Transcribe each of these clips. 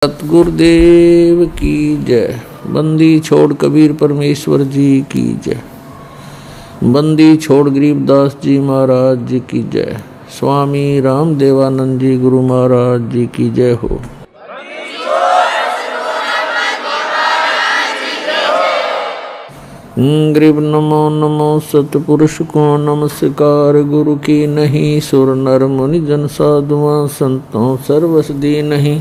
सतगुरुदेव की जय। बंदी छोड़ कबीर परमेश्वर जी की जय। बंदी छोड़ गरीबदास जी महाराज जी की जय। स्वामी रामदेवानंद जी गुरु महाराज जी की जय हो। गरीब नमो नमो सतपुरुष को नमस्कार। गुरु की नहीं सुर नर मुनि जन साधुआं संतों सर्वस दी नहीं।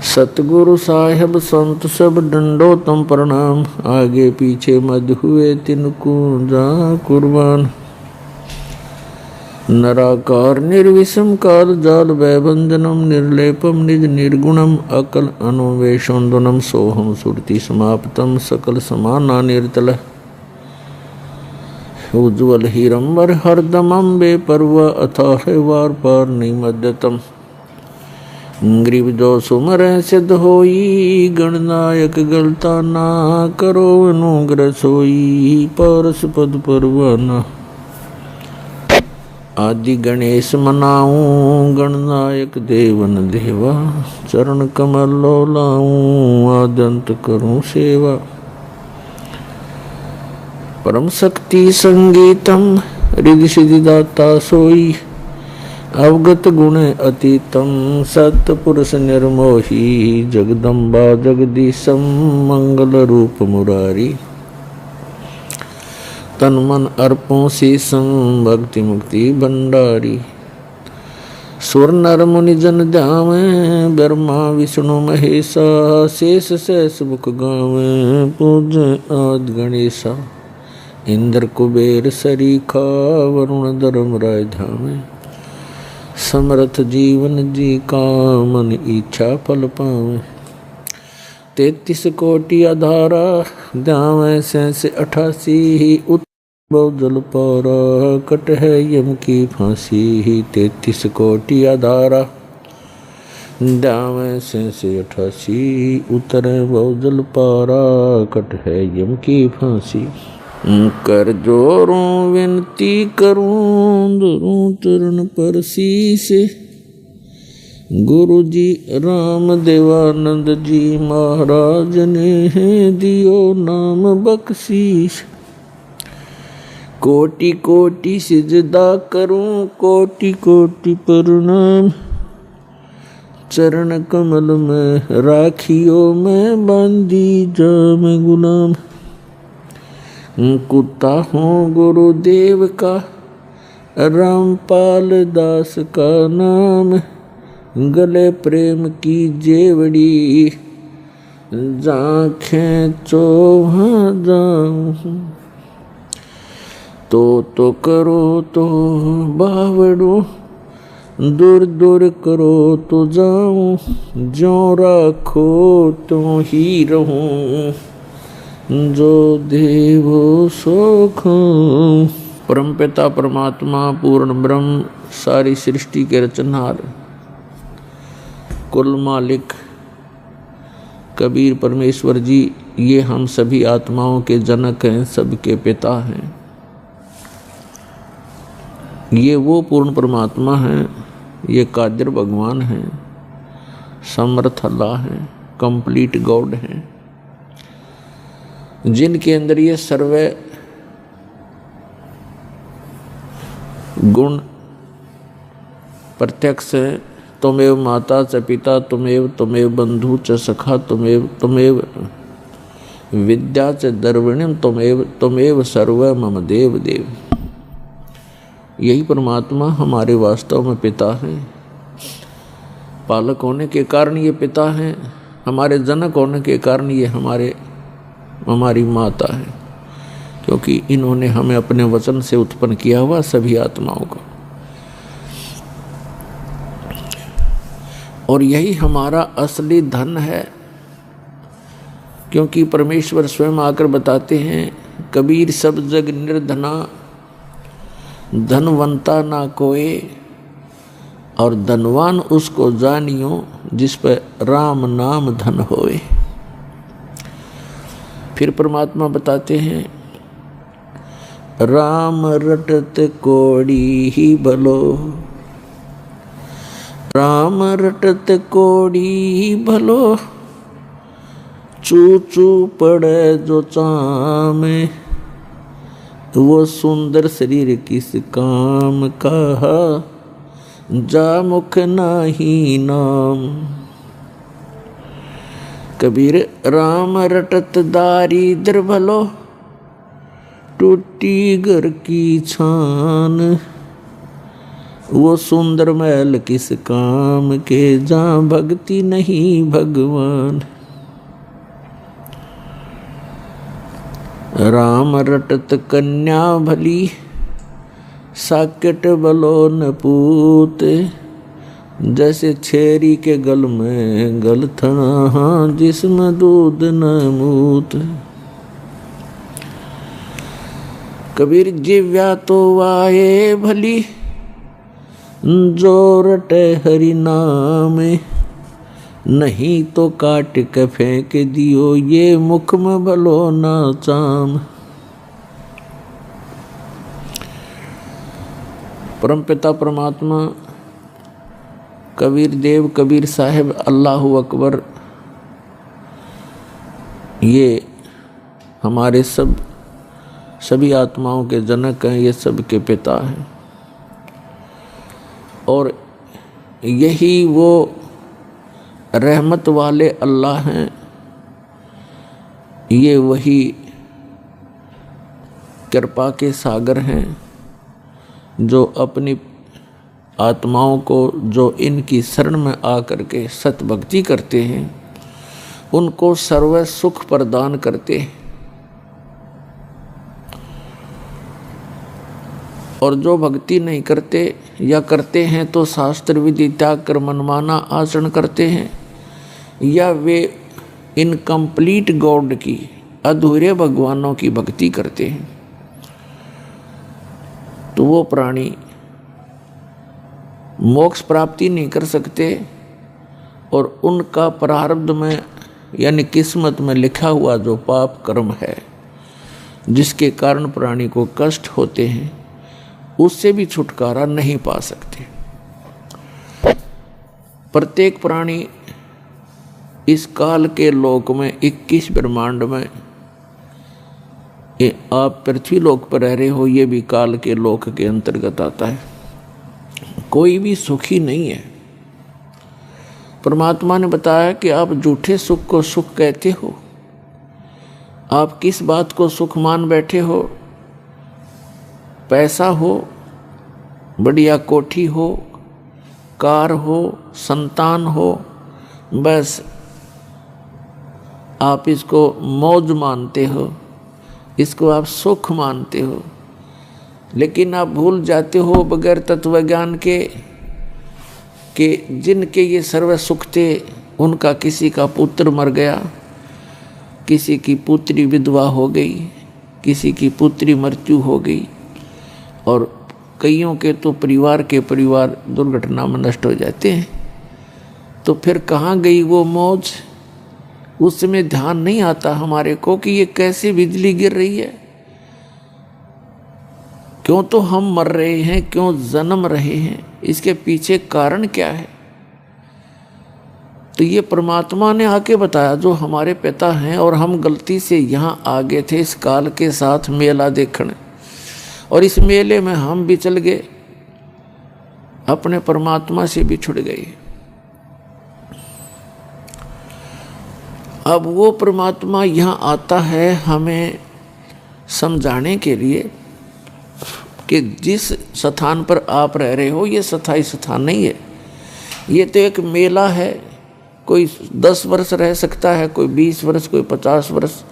सतगुरु साहेब संत सब डंडो तम प्रणाम। आगे पीछे मद हुए तिनको जा कुर्बान। नराकार निर्विषम काल जाल वैभंजनम निर्लेपम निज निर्गुणम अकल अनुवेशोन्दनम सोहम सुरति समाप्तम सकल समाना निर्तल उज्ज्वल हीरंबर हरदमं बेपरवा अथाह वार पार निमद्यतम। गरीब जो सुमर सिद्ध होई गणनायक गलता ना करो अनुग्रह सोई परस पद परवाना। आदि गणेश मनाऊं गणनायक देवन देवा चरण कमल लो लाऊं आदंत करूं सेवा। परम शक्ति संगीतम रिद्धि सिद्धि दाता सोई अवगत गुण अतीतम सतपुरुष निर्मोही जगदम्बा जगदीशम मंगल रूप मुरारी। तन मन अर्पों शीसम भक्ति मुक्ति भंडारी। सुर नर मुनि जन ध्यावे ब्रह्मा विष्णु महेशा शेष शेष मुख गावे पूज आदि गणेशा। इंद्र कुबेर सरीखा वरुण धर्म राय धामे। समर्थ जीवन जी का मन इच्छा फल पावे। 33 कोटि आधारा ध्यावे से 88 उत्भव जल पारा कट है यम की फांसी। 33 कोटि आधारा ध्यावे से 88 उतरे बहु जल पारा कट है यम की फांसी। कर जोरों विनती करूं दुरूं चरण पर शीश। गुरु जी राम देवानंद जी महाराज ने दियो नाम बख्शीश। कोटि कोटि सिजदा करूं कोटि कोटि प्रणाम। चरण कमल में राखियो मैं बांधी जाम गुलाम। कुत्ता हूँ गुरुदेव का रामपाल दास का नाम। गले प्रेम की जेवड़ी जाखें चौहाँ जाऊँ। तो करो तो बावड़ो दूर दूर करो तो जाऊँ। जो राखो तो ही रहूँ जो देवो सुख। परम पिता परमात्मा पूर्ण ब्रह्म सारी सृष्टि के रचनहार कुल मालिक कबीर परमेश्वर जी ये हम सभी आत्माओं के जनक हैं, सबके पिता हैं। ये वो पूर्ण परमात्मा हैं, ये कादिर भगवान हैं, समर्थ अल्लाह हैं, कंप्लीट गॉड हैं, जिनके अंदर ये सर्वे गुण प्रत्यक्ष है। तुमेव माता च पिता तुमेव बंधु च सखा तुमेव विद्या च द्रविणम तुमेव सर्व मम देव देव। यही परमात्मा हमारे वास्तव में पिता है। पालक होने के कारण ये पिता हैं, हमारे जनक होने के कारण ये हमारी माता है, क्योंकि इन्होंने हमें अपने वचन से उत्पन्न किया हुआ सभी आत्माओं को। और यही हमारा असली धन है, क्योंकि परमेश्वर स्वयं आकर बताते हैं कबीर सब जग निर्धना धनवंता ना कोई और धनवान उसको जानियो जिस पर राम नाम धन होए। फिर परमात्मा बताते हैं राम रटत कोड़ी ही भलो राम रटत कोड़ी भलो, चू चू पड़े जो चामे, वो सुंदर शरीर किस काम का, जा मुख नाही नाम। कबीर राम रटत दारिद्र भलो, टूटी घर की छान, वो सुंदर महल किस काम के, जहाँ भक्ति नहीं भगवान। राम रटत कन्या भली, साकेट बलो न पूत, जैसे छेरी के गल में गलथना, जिसमें दूध न मूत। कबीर जिव्या तो वाये भली, जो रटे हरि नाम, नहीं तो काट के फेंक दियो, ये मुख में भलो ना चाम। परमपिता परमात्मा कबीर देव, कबीर साहिब, अल्लाहु अकबर, ये हमारे सभी आत्माओं के जनक हैं, ये सब के पिता हैं। और यही वो रहमत वाले अल्लाह हैं, ये वही कृपा के सागर हैं, जो अपनी आत्माओं को, जो इनकी शरण में आकर के सत भक्ति करते हैं, उनको सर्व सुख प्रदान करते हैं। और जो भक्ति नहीं करते या करते हैं तो शास्त्र विधि त्याग कर मनमाना आचरण करते हैं, या वे इनकम्प्लीट गॉड की, अधूरे भगवानों की भक्ति करते हैं, तो वो प्राणी मोक्ष प्राप्ति नहीं कर सकते। और उनका प्रारब्ध में यानी किस्मत में लिखा हुआ जो पाप कर्म है, जिसके कारण प्राणी को कष्ट होते हैं, उससे भी छुटकारा नहीं पा सकते। प्रत्येक प्राणी इस काल के लोक में 21 ब्रह्मांड में, आप पृथ्वी लोक पर रह रहे हो, ये भी काल के लोक के अंतर्गत आता है। कोई भी सुखी नहीं है। परमात्मा ने बताया कि आप झूठे सुख को सुख कहते हो। आप किस बात को सुख मान बैठे हो? पैसा हो, बढ़िया कोठी हो, कार हो, संतान हो, बस आप इसको मौज मानते हो, इसको आप सुख मानते हो। लेकिन आप भूल जाते हो बगैर तत्व ज्ञान के कि जिनके ये सर्व सुख थे, उनका किसी का पुत्र मर गया, किसी की पुत्री विधवा हो गई, किसी की पुत्री मृत्यु हो गई, और कईयों के तो परिवार दुर्घटना में नष्ट हो जाते हैं। तो फिर कहाँ गई वो मौज? उस समय ध्यान नहीं आता हमारे को कि ये कैसे बिजली गिर रही है, क्यों तो हम मर रहे हैं, क्यों जन्म रहे हैं, इसके पीछे कारण क्या है? तो ये परमात्मा ने आके बताया, जो हमारे पिता हैं, और हम गलती से यहाँ आ गए थे इस काल के साथ मेला देखने, और इस मेले में हम भी चल गए, अपने परमात्मा से भी छुट गए। अब वो परमात्मा यहाँ आता है हमें समझाने के लिए कि जिस स्थान पर आप रह रहे हो ये स्थायी स्थान नहीं है। ये तो एक मेला है। कोई 10 वर्ष रह सकता है, कोई 20 वर्ष, कोई 50 वर्ष,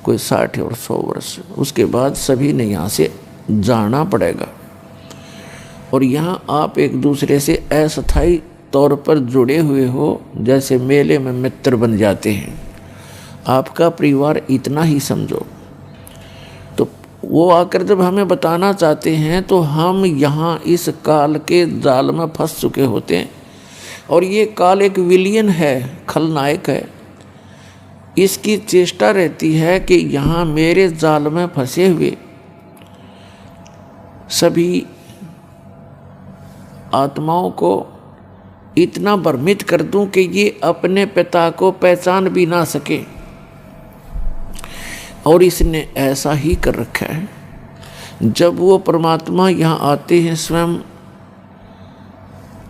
कोई 60 और 100 वर्ष। उसके बाद सभी ने यहाँ से जाना पड़ेगा। और यहाँ आप एक दूसरे से अस्थायी तौर पर जुड़े हुए हो, जैसे मेले में मित्र बन जाते हैं। आपका परिवार इतना ही समझो। तो वो आकर जब हमें बताना चाहते हैं तो हम यहाँ इस काल के जाल में फंस चुके होते हैं। और ये काल एक विलियन है, खलनायक है। इसकी चेष्टा रहती है कि यहाँ मेरे जाल में फंसे हुए सभी आत्माओं को इतना भ्रमित कर दूं कि ये अपने पिता को पहचान भी ना सके। और इसने ऐसा ही कर रखा है। जब वो परमात्मा यहाँ आते हैं स्वयं,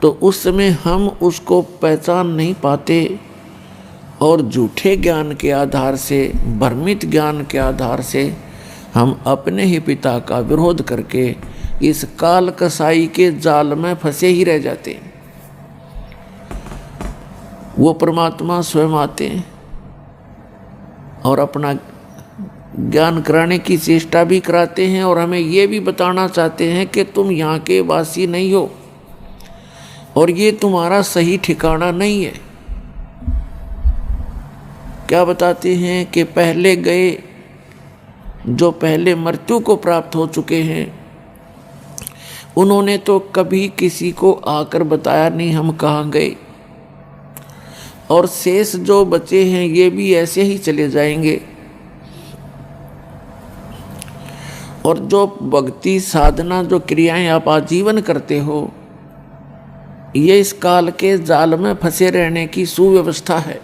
तो उस समय हम उसको पहचान नहीं पाते और झूठे ज्ञान के आधार से, भ्रमित ज्ञान के आधार से हम अपने ही पिता का विरोध करके इस काल कसाई के जाल में फंसे ही रह जाते हैं। वो परमात्मा स्वयं आते हैं और अपना ज्ञान कराने की चेष्टा भी कराते हैं और हमें ये भी बताना चाहते हैं कि तुम यहाँ के वासी नहीं हो और ये तुम्हारा सही ठिकाना नहीं है। क्या बताते हैं कि पहले गए, जो पहले मृत्यु को प्राप्त हो चुके हैं, उन्होंने तो कभी किसी को आकर बताया नहीं हम कहाँ गए, और शेष जो बचे हैं ये भी ऐसे ही चले जाएंगे। और जो भक्ति साधना, जो क्रियाएं आप आजीवन करते हो, ये इस काल के जाल में फंसे रहने की सुव्यवस्था है।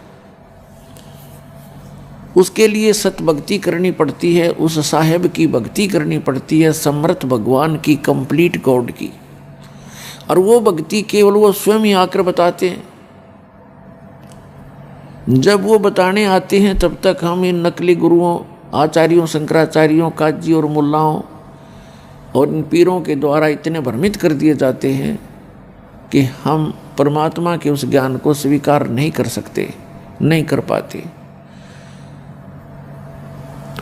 उसके लिए सत भक्ति करनी पड़ती है, उस साहेब की भक्ति करनी पड़ती है, समर्थ भगवान की, कंप्लीट गॉड की। और वो भक्ति केवल वो स्वयं ही आकर बताते हैं। जब वो बताने आते हैं तब तक हम इन नकली गुरुओं, आचार्यों, शंकराचार्यों, काजी और मुल्लाओं और इन पीरों के द्वारा इतने भ्रमित कर दिए जाते हैं कि हम परमात्मा के उस ज्ञान को स्वीकार नहीं कर सकते, नहीं कर पाते।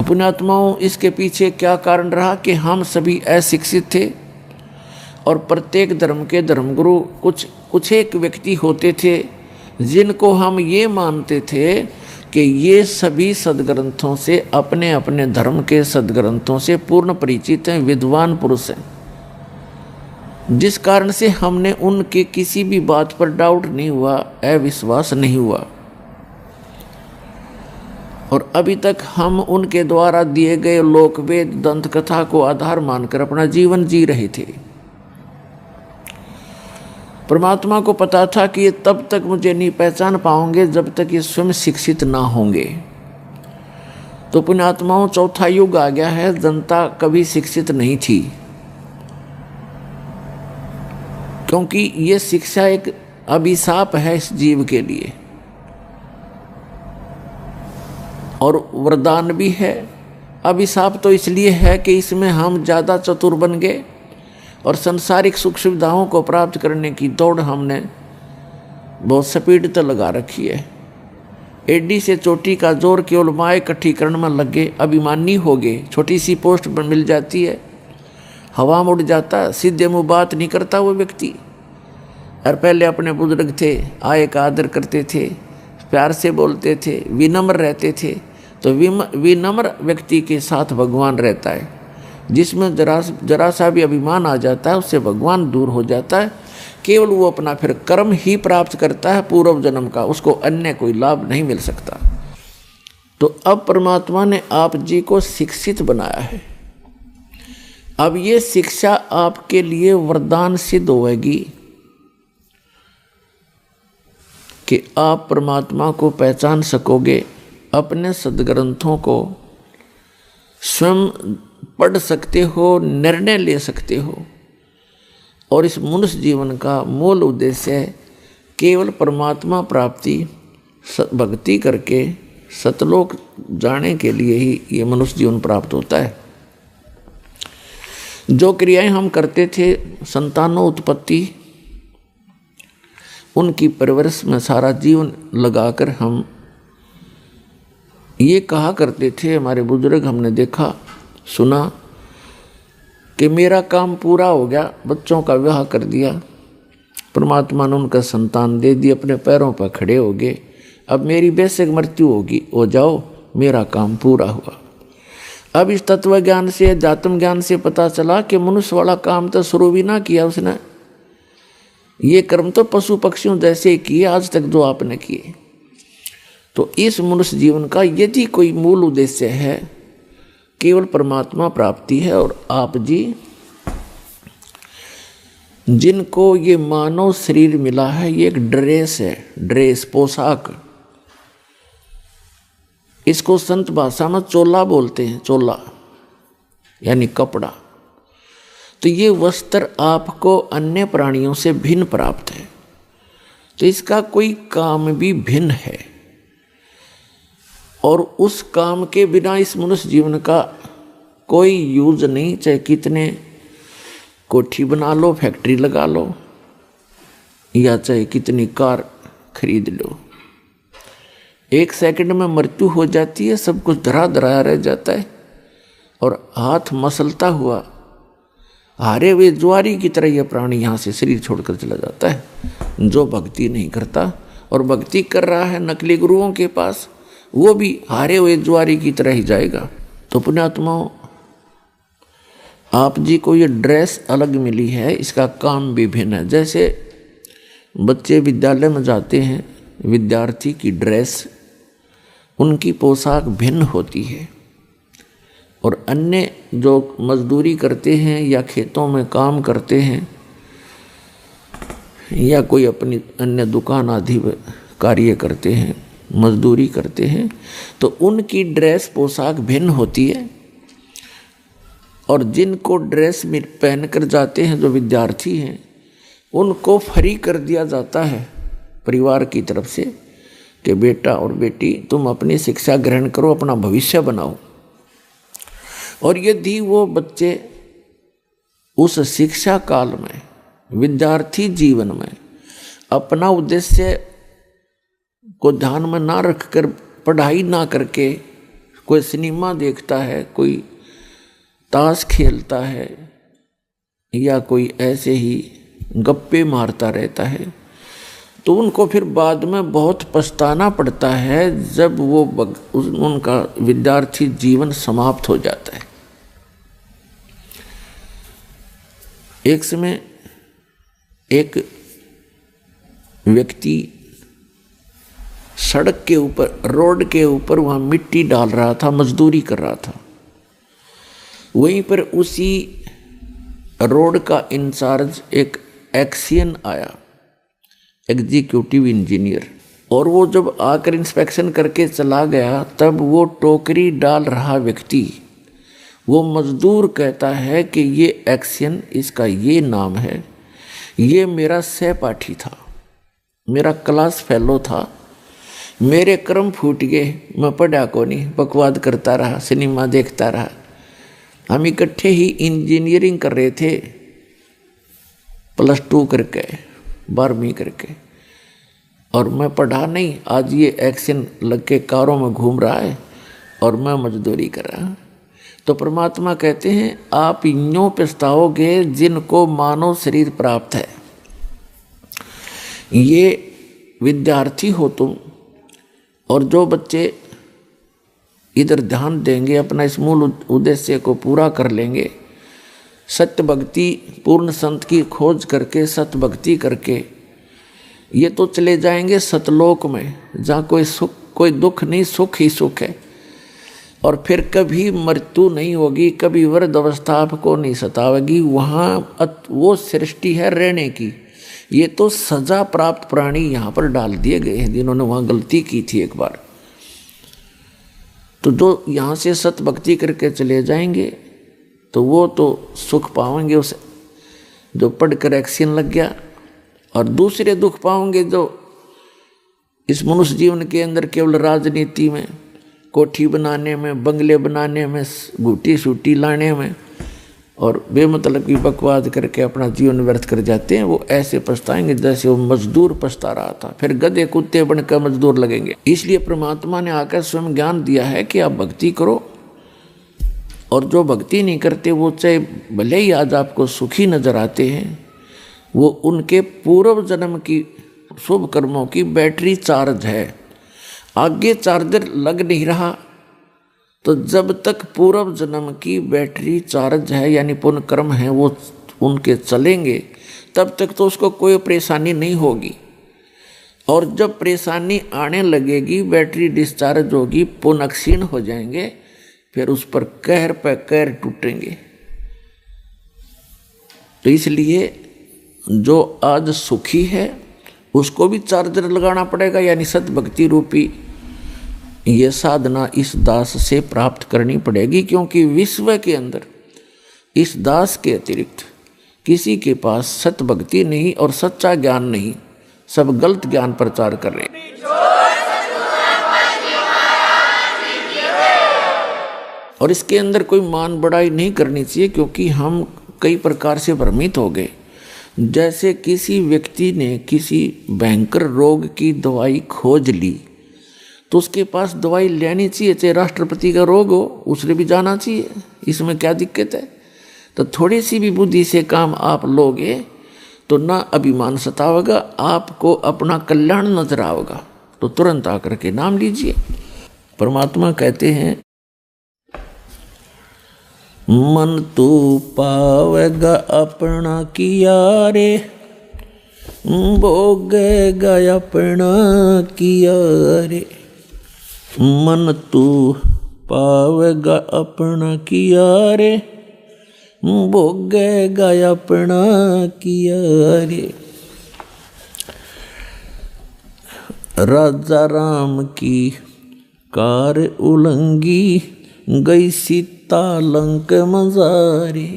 पुण्यात्माओं, इसके पीछे क्या कारण रहा कि हम सभी अशिक्षित थे और प्रत्येक धर्म के धर्मगुरु कुछ एक व्यक्ति होते थे जिनको हम ये मानते थे कि ये सभी सदग्रंथों से, अपने अपने धर्म के सदग्रंथों से पूर्ण परिचित हैं, विद्वान पुरुष हैं, जिस कारण से हमने उनके किसी भी बात पर डाउट नहीं हुआ, अविश्वास नहीं हुआ। और अभी तक हम उनके द्वारा दिए गए लोकवेद, दंत कथा को आधार मानकर अपना जीवन जी रहे थे। परमात्मा को पता था कि ये तब तक मुझे नहीं पहचान पाओगे जब तक ये स्वयं शिक्षित ना होंगे। तो पुण्यात्माओं, चौथा युग आ गया है। जनता कभी शिक्षित नहीं थी, क्योंकि ये शिक्षा एक अभिशाप है इस जीव के लिए और वरदान भी है। अभिशाप तो इसलिए है कि इसमें हम ज़्यादा चतुर बन गए और संसारिक सुख सुविधाओं को प्राप्त करने की दौड़ हमने बहुत स्पीड तो लगा रखी है। एडी से चोटी का जोर केवल माए इकट्ठी करने में लग गए, अभिमानी हो गए। छोटी सी पोस्ट पर मिल जाती है, हवा में उड़ जाता, सीधे मुँह बात नहीं करता वो व्यक्ति। और पहले अपने बुजुर्ग थे, आए का आदर करते थे, प्यार से बोलते थे, विनम्र रहते थे। तो विनम्र व्यक्ति के साथ भगवान रहता है। जिसमें जरा सा भी अभिमान आ जाता है उससे भगवान दूर हो जाता है। केवल वो अपना फिर कर्म ही प्राप्त करता है पूर्व जन्म का, उसको अन्य कोई लाभ नहीं मिल सकता। तो अब परमात्मा ने आप जी को शिक्षित बनाया है। अब ये शिक्षा आपके लिए वरदान सिद्ध होगी कि आप परमात्मा को पहचान सकोगे, अपने सदग्रंथों को स्वयं पढ़ सकते हो, निर्णय ले सकते हो। और इस मनुष्य जीवन का मूल उद्देश्य है केवल परमात्मा प्राप्ति, भक्ति करके सतलोक जाने के लिए ही ये मनुष्य जीवन प्राप्त होता है। जो क्रियाएं हम करते थे, संतानों उत्पत्ति, उनकी परवरिश में सारा जीवन लगाकर हम ये कहा करते थे, हमारे बुजुर्ग, हमने देखा सुना कि मेरा काम पूरा हो गया, बच्चों का विवाह कर दिया, परमात्मा ने उनका संतान दे दी, अपने पैरों पर खड़े हो गए, अब मेरी बेशक मृत्यु होगी, हो जाओ, मेरा काम पूरा हुआ। अब इस तत्व ज्ञान से, अध्यात्म ज्ञान से पता चला कि मनुष्य वाला काम तो शुरू भी ना किया उसने। ये कर्म तो पशु पक्षियों जैसे ही किए आज तक जो आपने किए। तो इस मनुष्य जीवन का यदि कोई मूल उद्देश्य है, केवल परमात्मा प्राप्ति है। और आप जी जिनको ये मानव शरीर मिला है, ये एक ड्रेस है, ड्रेस पोशाक। इसको संत भाषा में चोला बोलते हैं, चोला यानी कपड़ा। तो ये वस्त्र आपको अन्य प्राणियों से भिन्न प्राप्त है, तो इसका कोई काम भी भिन्न है, और उस काम के बिना इस मनुष्य जीवन का कोई यूज नहीं। चाहे कितने कोठी बना लो, फैक्ट्री लगा लो, या चाहे कितनी कार खरीद लो, एक सेकंड में मृत्यु हो जाती है, सब कुछ धरा धराया रह जाता है, और हाथ मसलता हुआ हारे हुए ज्वारी की तरह यह प्राणी यहाँ से शरीर छोड़कर चला जाता है। जो भक्ति नहीं करता और भक्ति कर रहा है नकली गुरुओं के पास, वो भी हारे हुए ज्वारी की तरह ही जाएगा। तो पुण्यात्माओं, आप जी को ये ड्रेस अलग मिली है, इसका काम भी भिन्न है। जैसे बच्चे विद्यालय में जाते हैं, विद्यार्थी की ड्रेस, उनकी पोशाक भिन्न होती है, और अन्य जो मजदूरी करते हैं या खेतों में काम करते हैं या कोई अपनी अन्य दुकान आदि कार्य करते हैं, मजदूरी करते हैं, तो उनकी ड्रेस पोशाक भिन्न होती है। और जिनको ड्रेस पहन कर जाते हैं, जो विद्यार्थी हैं, उनको फ्री कर दिया जाता है परिवार की तरफ से कि बेटा और बेटी तुम अपनी शिक्षा ग्रहण करो, अपना भविष्य बनाओ। और यदि वो बच्चे उस शिक्षा काल में, विद्यार्थी जीवन में अपना उद्देश्य को ध्यान में ना रखकर, पढ़ाई ना करके कोई सिनेमा देखता है, कोई ताश खेलता है, या कोई ऐसे ही गप्पे मारता रहता है, तो उनको फिर बाद में बहुत पछताना पड़ता है जब वो उनका विद्यार्थी जीवन समाप्त हो जाता है। एक समय एक व्यक्ति सड़क के ऊपर, रोड के ऊपर वहाँ मिट्टी डाल रहा था, मजदूरी कर रहा था। वहीं पर उसी रोड का इंचार्ज एक एक्सियन आया, एग्जीक्यूटिव इंजीनियर, और वो जब आकर इंस्पेक्शन करके चला गया, तब वो टोकरी डाल रहा व्यक्ति, वो मजदूर कहता है कि ये एक्सियन, इसका ये नाम है, ये मेरा सहपाठी था, मेरा क्लास फेलो था, मेरे कर्म फूट गए, मैं पढ़ा को नहीं, बकवाद करता रहा, सिनेमा देखता रहा। हम इकट्ठे ही इंजीनियरिंग कर रहे थे, +2 करके, 12वीं करके, और मैं पढ़ा नहीं। आज ये एक्शन लग के कारों में घूम रहा है और मैं मजदूरी कर रहा। तो परमात्मा कहते हैं आप यूं पछताओगे जिनको मानव शरीर प्राप्त है। ये विद्यार्थी हो तुम, और जो बच्चे इधर ध्यान देंगे, अपना इस मूल उद्देश्य को पूरा कर लेंगे, सत्य भक्ति, पूर्ण संत की खोज करके, सत्य भक्ति करके, ये तो चले जाएंगे सतलोक में, जहाँ कोई सुख, कोई दुख नहीं, सुख ही सुख है। और फिर कभी मृत्यु नहीं होगी, कभी वृद्ध अवस्था आपको नहीं सतावेगी। वहाँ वो सृष्टि है रहने की। ये तो सजा प्राप्त प्राणी यहाँ पर डाल दिए गए हैं, जिन्होंने वहाँ गलती की थी एक बार। तो जो यहाँ से सत्य भक्ति करके चले जाएंगे, तो वो तो सुख पाएंगे उसे, जो पढ़कर एक्शन लग गया। और दूसरे दुख पाओगे जो इस मनुष्य जीवन के अंदर केवल राजनीति में, कोठी बनाने में, बंगले बनाने में, घूटी सूटी लाने में और बेमतलब की बकवाद करके अपना जीवन व्यर्थ कर जाते हैं। वो ऐसे पछताएंगे जैसे वो मजदूर पछता रहा था, फिर गधे कुत्ते बनकर मजदूर लगेंगे। इसलिए परमात्मा ने आकर स्वयं ज्ञान दिया है कि आप भक्ति करो, और जो भक्ति नहीं करते वो चाहे भले ही आज आपको सुखी नजर आते हैं, वो उनके पूर्व जन्म की शुभ कर्मों की बैटरी चार्ज है, आगे चार्जर लग नहीं रहा। तो जब तक पूर्व जन्म की बैटरी चार्ज है, यानी पुण्य कर्म है, वो उनके चलेंगे, तब तक तो उसको कोई परेशानी नहीं होगी। और जब परेशानी आने लगेगी, बैटरी डिस्चार्ज होगी, पुण्य क्षीण हो जाएंगे, फिर उस पर कहर पे कहर टूटेंगे। तो इसलिए जो आज सुखी है उसको भी चार्जर लगाना पड़ेगा, यानी सतभक्ति रूपी ये साधना इस दास से प्राप्त करनी पड़ेगी, क्योंकि विश्व के अंदर इस दास के अतिरिक्त किसी के पास सतभक्ति नहीं और सच्चा ज्ञान नहीं, सब गलत ज्ञान प्रचार कर रहे हैं। और इसके अंदर कोई मान बढ़ाई नहीं करनी चाहिए, क्योंकि हम कई प्रकार से भ्रमित हो गए। जैसे किसी व्यक्ति ने किसी भयंकर रोग की दवाई खोज ली तो उसके पास दवाई लेनी चाहिए, चाहे राष्ट्रपति का रोग हो उसने भी जाना चाहिए, इसमें क्या दिक्कत है। तो थोड़ी सी भी बुद्धि से काम आप लोगे तो ना अभिमान सतावेगा, आपको अपना कल्याण नजर आएगा, तो तुरंत आकर के नाम लीजिए। परमात्मा कहते हैं मन तू पावेगा अपना किया रे, भोगेगा अपना किया रे। मन तू पावेगा अपना किया रे, भोगेगा अपना किया रे। राजा राम की कार उलंगी गई सीता लंक मजारे।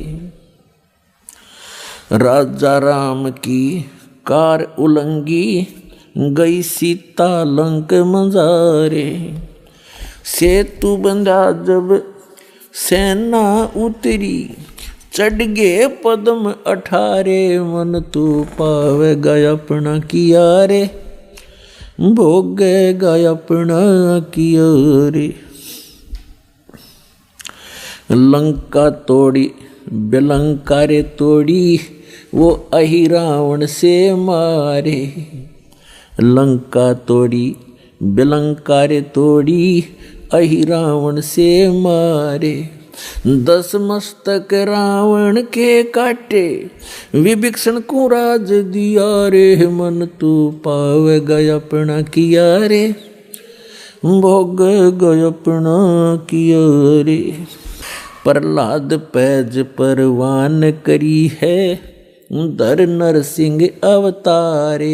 राजा राम की कार उलंगी गई सीता लंक मजारे। सेतु बंधा जब सेना उतरी, चढ़ गए पद्म 18। मन तू पावेगा अपना किया रे, भोगेगा अपना किया रे। लंका तोड़ी बेलंका रे तोड़ी, वो अहि रावण से मारे। लंका तोड़ी बेलंका रे तोड़ी, अहि रावण से मारे। 10 मस्तक रावण के काटे, विभीषण को राज दिया रे। मन तू पावेगा अपना किया रे, भोगेगा अपना किया रे। प्रहलाद पैज परवान करी है, धर नरसिंह अवतारे।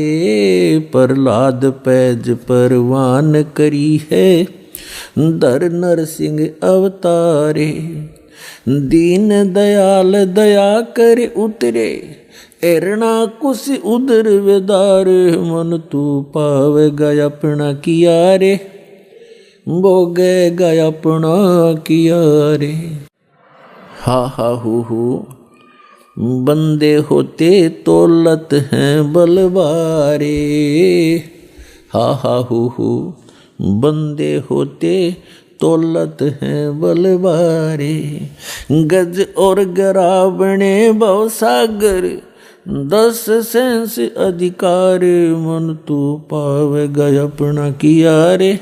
प्रहलाद पैज परवान करी है, धर नरसिंह अवतारे। दीन दयाल दया कर उतरे, एरना कुश उदर वेदारे। मन तू पावेगा अपना किया रे, भोगेगा अपना किया रे। हा हा हु बंदे होते तौलत हैं बलवारे। हा हा हु बंदे होते तौलत हैं बलवारे। गज और गरा बने भवसागर, 10 सेंस अधिकार। मन तू पावेगा अपना किया रे,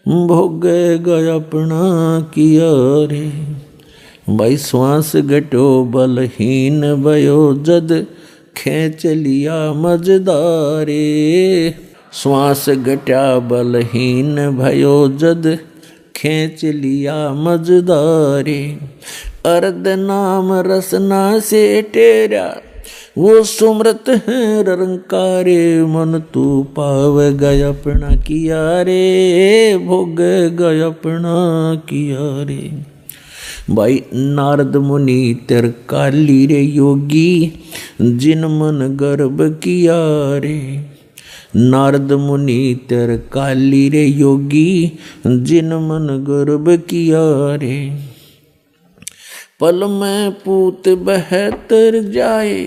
भोगेगा अपना किया रे। भाई श्वास घटो बलहीन भयो, जद खेच लिया मजदारे। श्वास घटा बलहीन भयो, जद खेच लिया मजदारे। अर्ध नाम रसना से टेरा, वो सुमृत है रंकारे। मन तू पावेगा अपना किया रे, भोगेगा अपना किया रे। भाई नारद मुनि तिरकाली रे योगी, जिन मन गर्भ किया रे। नारद मुनि तिरकाली रे योगी, जिन मन गर्भ किया रे। पल में पूत बहतर जाए,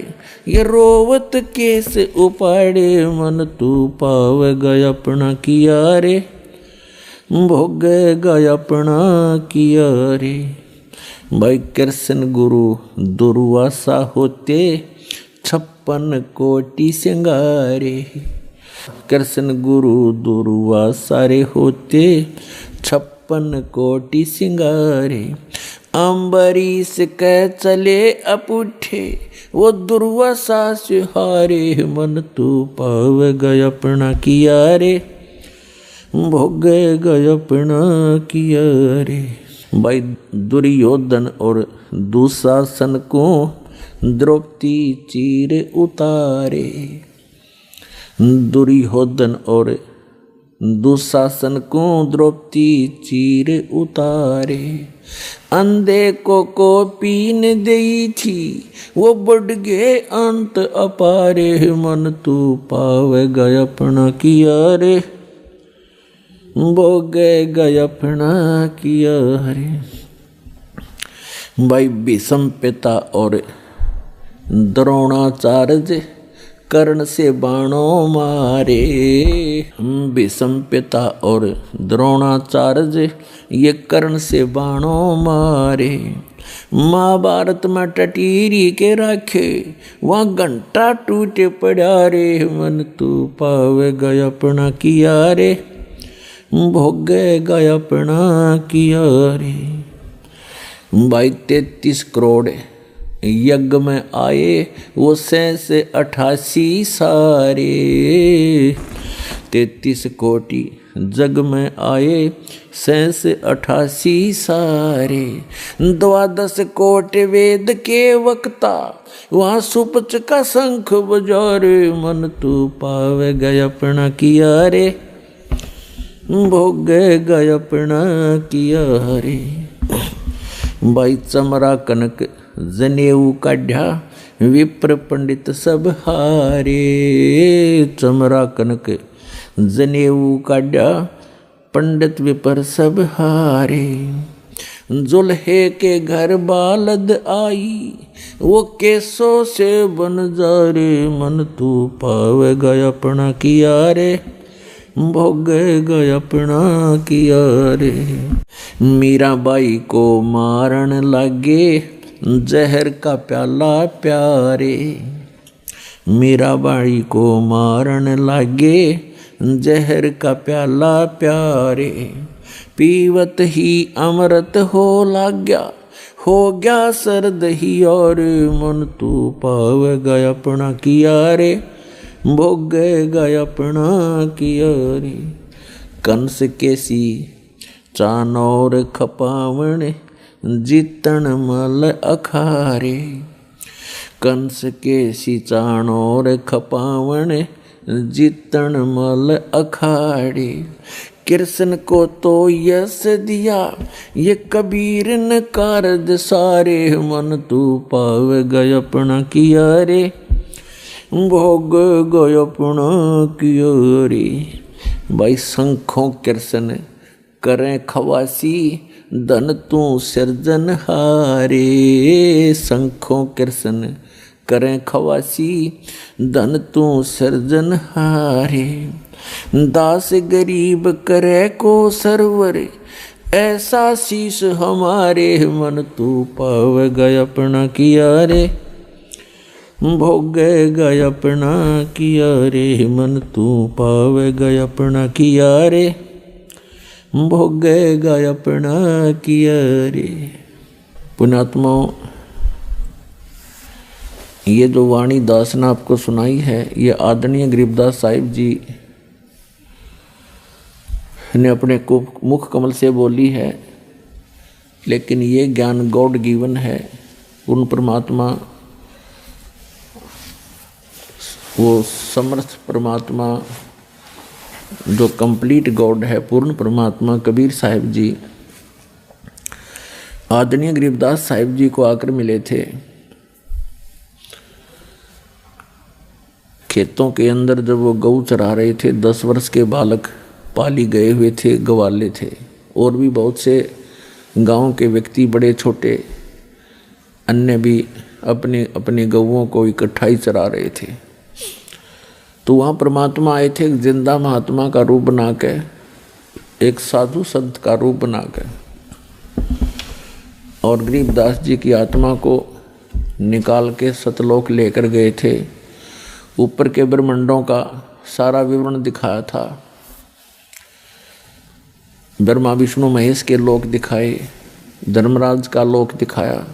ये रोवत केस उपाड़े। मन तू पावेगा अपना किया रे, भोगेगा अपना किया रे। भाई कृष्ण गुरु दुर्वासा होते, 56 कोटि सिंगारे। कृष्ण गुरु दुर्वासा रे होते, 56 कोटि सिंगारे। अम्बरीश कह चले अपुठे, वो दुर्वासा से हारे। मन तू पावेगा अपना किया रे, भोगेगा अपना किया रे। भाई दुर्योधन और दुशासन को द्रौपदी चीर उतारे। दुर्योधन और दुशासन को द्रौपदी चीर उतारे। अंधे को पीन देई थी वो बढ़ गए अंत अपारे। मन तू पावे गए अपना किया रे, भोगे गए अपना किया रे। भाई भीष्म पिता और द्रोणाचार्य कर्ण से बाणों मारे। भीष्म पिता और द्रोणाचार्य ये कर्ण से बाणों मारे। महाभारत में टटीरी के राखे वहाँ घंटा टूटे पड़ा रे। मन तू पावे गया अपना किया रे, भोगे गया अपना किया रे। भाई 33 करोड़ यज्ञ में आए वो 88 सारे। 33 कोटि जग में आए 88 सारे। 12 कोटि वेद के वक्ता वहाँ सुपच का शंख बजारे। मन तू पावे गया अपना किया रे, भोगे गया अपना किया रे। भाई चमरा कनक जनेऊ काढ़ा विप्र पंडित सब हारे। चमरा कनक जनेऊ काढ़ा पंडित विप्र सब हारे। जुल्हे के घर बालद आई वो केसों से बन जा रे। मन तू पावे गया अपना किया रे, भोगे गया अपना किया रे। मीराबाई को मारन लागे जहर का प्याला प्यारे। मीराबाई को मारन लागे जहर का प्याला प्यारे। पीवत ही अमृत हो लाग्या हो गया सर्द ही और। मन तू पावे गया अपना किया रे, भोगे गया अपना किया रे। कंस केसी चानौर खपावण जीतन मल अखारे। कंस केसी चानौर खपावण जीतन मल अखाड़े। कृष्ण को तो यश दिया ये कबीर न कारज सारे। मन तू पावे गया अपना किया रे, भोग गया अपना किया रे। भाई शंखों कृष्ण करें खवासी धन तू सिरजन हारे। शंखों कृष्ण करें खवासी धन तू सिरजन हारे। दास गरीब करे को सरवर ऐसा शीश हमारे। मन तू पावे गया अपना किया रे, भोगे गया अपना किया रे। मन तू पावे गया अपना किया रे, भोगे गया अपना किया रे। पुण्यात्माओं, ये जो वाणी दास ने आपको सुनाई है ये आदरणीय गरीबदास साहिब जी ने अपने मुख कमल से बोली है। लेकिन ये ज्ञान गॉड गिवन है। पूर्ण परमात्मा, वो समर्थ परमात्मा जो कंप्लीट गॉड है, पूर्ण परमात्मा कबीर साहिब जी आदरणीय गरीबदास साहिब जी को आकर मिले थे। खेतों के अंदर जब वो गऊ चरा रहे थे, 10 वर्ष के बालक पाली गए हुए थे, गवाले थे, और भी बहुत से गांव के व्यक्ति बड़े छोटे अन्य भी अपने अपने गऊओं को इकट्ठा ही चरा रहे थे। तो वहाँ परमात्मा आए थे, एक जिंदा महात्मा का रूप बना के, एक साधु संत का रूप बना के, और गरीबदास जी की आत्मा को निकाल के सतलोक लेकर गए थे। ऊपर के ब्रह्मांडों का सारा विवरण दिखाया था। ब्रह्मा विष्णु महेश के लोक दिखाए, धर्मराज का लोक दिखाया,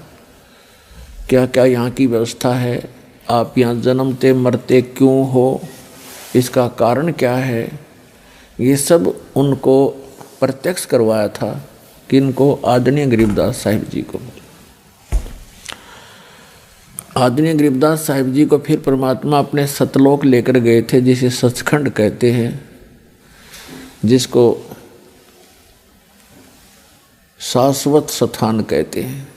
क्या क्या यहाँ की व्यवस्था है, आप यहाँ जन्मते मरते क्यों हो, इसका कारण क्या है, ये सब उनको प्रत्यक्ष करवाया था। किनको? आदरणीय गरीबदास साहिब जी को। आदरणीय गरीबदास साहिब जी को फिर परमात्मा अपने सतलोक लेकर गए थे, जिसे सचखंड कहते हैं, जिसको शाश्वत स्थान कहते हैं,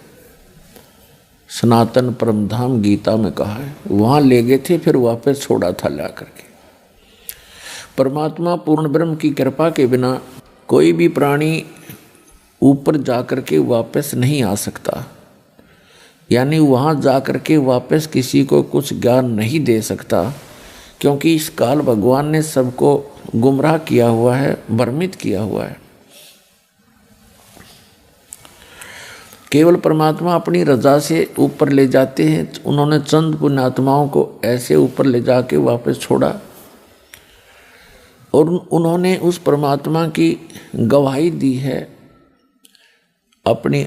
सनातन परमधाम गीता में कहा है। वहाँ ले गए थे, फिर वापस छोड़ा था ला करके। परमात्मा पूर्ण ब्रह्म की कृपा के बिना कोई भी प्राणी ऊपर जाकर के वापस नहीं आ सकता, यानी वहाँ जाकर के वापस किसी को कुछ ज्ञान नहीं दे सकता, क्योंकि इस काल भगवान ने सबको गुमराह किया हुआ है, भ्रमित किया हुआ है। केवल परमात्मा अपनी रजा से ऊपर ले जाते हैं। उन्होंने चंद पुण्यात्माओं को ऐसे ऊपर ले जाके वापस छोड़ा, और उन्होंने उस परमात्मा की गवाही दी है, अपनी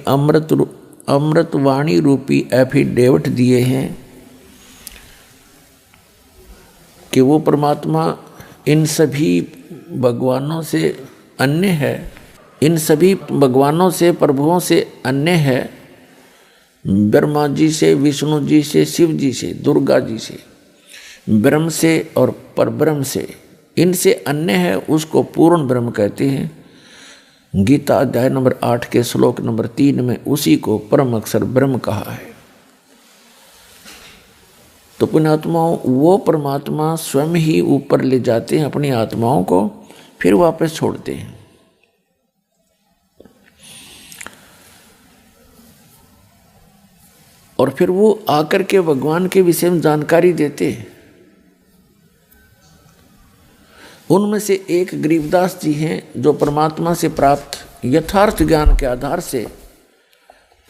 अमृतवाणी रूपी एफिडेविट दिए हैं कि वो परमात्मा इन सभी भगवानों से अन्य है, इन सभी भगवानों से, प्रभुओं से अन्य है। ब्रह्मा जी से, विष्णु जी से, शिव जी से, दुर्गा जी से, ब्रह्म से और परब्रह्म से, इनसे अन्य है, उसको पूर्ण ब्रह्म कहते हैं। गीता अध्याय नंबर 8 के श्लोक नंबर 3 में उसी को परम अक्षर ब्रह्म कहा है। तो पुण्यात्माओं, वो परमात्मा स्वयं ही ऊपर ले जाते हैं अपनी आत्माओं को, फिर वापस छोड़ते हैं। और फिर वो आकर के भगवान के विषय में जानकारी देते हैं। उनमें से एक गरीबदास जी हैं, जो परमात्मा से प्राप्त यथार्थ ज्ञान के आधार से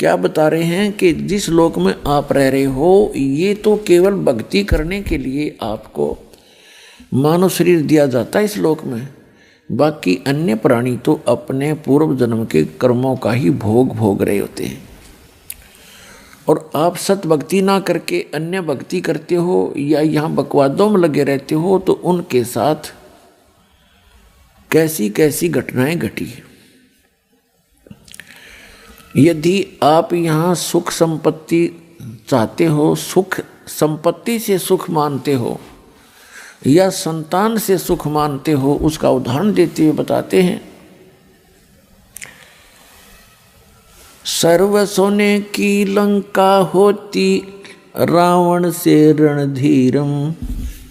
क्या बता रहे हैं कि जिस लोक में आप रह रहे हो, ये तो केवल भक्ति करने के लिए आपको मानव शरीर दिया जाता है इस लोक में। बाकी अन्य प्राणी तो अपने पूर्व जन्म के कर्मों का ही भोग रहे होते हैं। और आप सत भक्ति ना करके अन्य भक्ति करते हो या यहाँ बकवादों में लगे रहते हो, तो उनके साथ कैसी कैसी घटनाएं घटी। यदि आप यहाँ सुख संपत्ति चाहते हो, सुख संपत्ति से सुख मानते हो या संतान से सुख मानते हो, उसका उदाहरण देते हुए बताते हैं। सर्व सोने की लंका होती रावण से रणधीरम,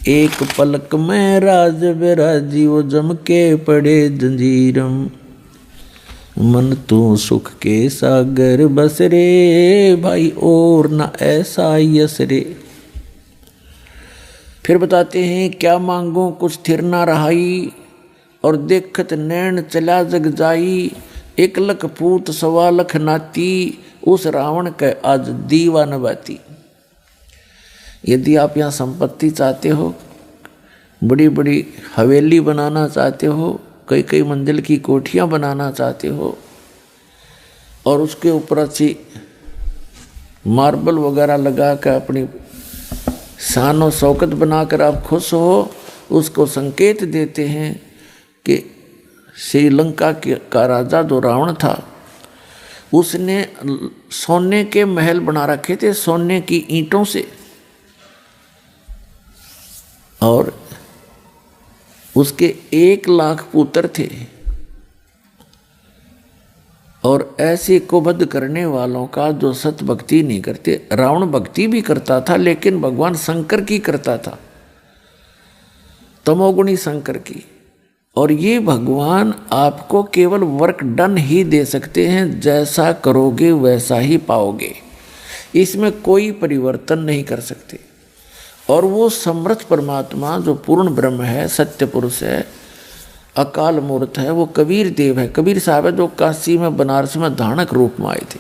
एक पलक में राज बिराजी वो जम के पड़े जंजीरम, मन तू सुख के सागर बस रे भाई और न ऐसा यस रे। फिर बताते हैं, क्या मांगो कुछ थिर ना रहाई, और देखत नैन चला जग जाई, एक लख पूत सवा लख नाती, उस रावण के आज दीवा नबाती। यदि आप यहाँ संपत्ति चाहते हो, बड़ी बड़ी हवेली बनाना चाहते हो, कई कई मंजिल की कोठियाँ बनाना चाहते हो, और उसके ऊपर अच्छी मार्बल वगैरह लगा कर अपनी शान और शौकत बनाकर आप खुश हो, उसको संकेत देते हैं कि श्रीलंका का राजा जो रावण था, उसने सोने के महल बना रखे थे, सोने की ईंटों से, और उसके 1 लाख पुत्र थे। और ऐसे कुबद्ध करने वालों का जो सत भक्ति नहीं करते, रावण भक्ति भी करता था लेकिन भगवान शंकर की करता था, तमोगुणी शंकर की। और ये भगवान आपको केवल वर्क डन ही दे सकते हैं, जैसा करोगे वैसा ही पाओगे, इसमें कोई परिवर्तन नहीं कर सकते। और वो समर्थ परमात्मा जो पूर्ण ब्रह्म है, सत्य पुरुष है, अकाल मूर्त है, वो कबीर देव है। कबीर साहब है जो काशी में, बनारस में धानक रूप में आए थे।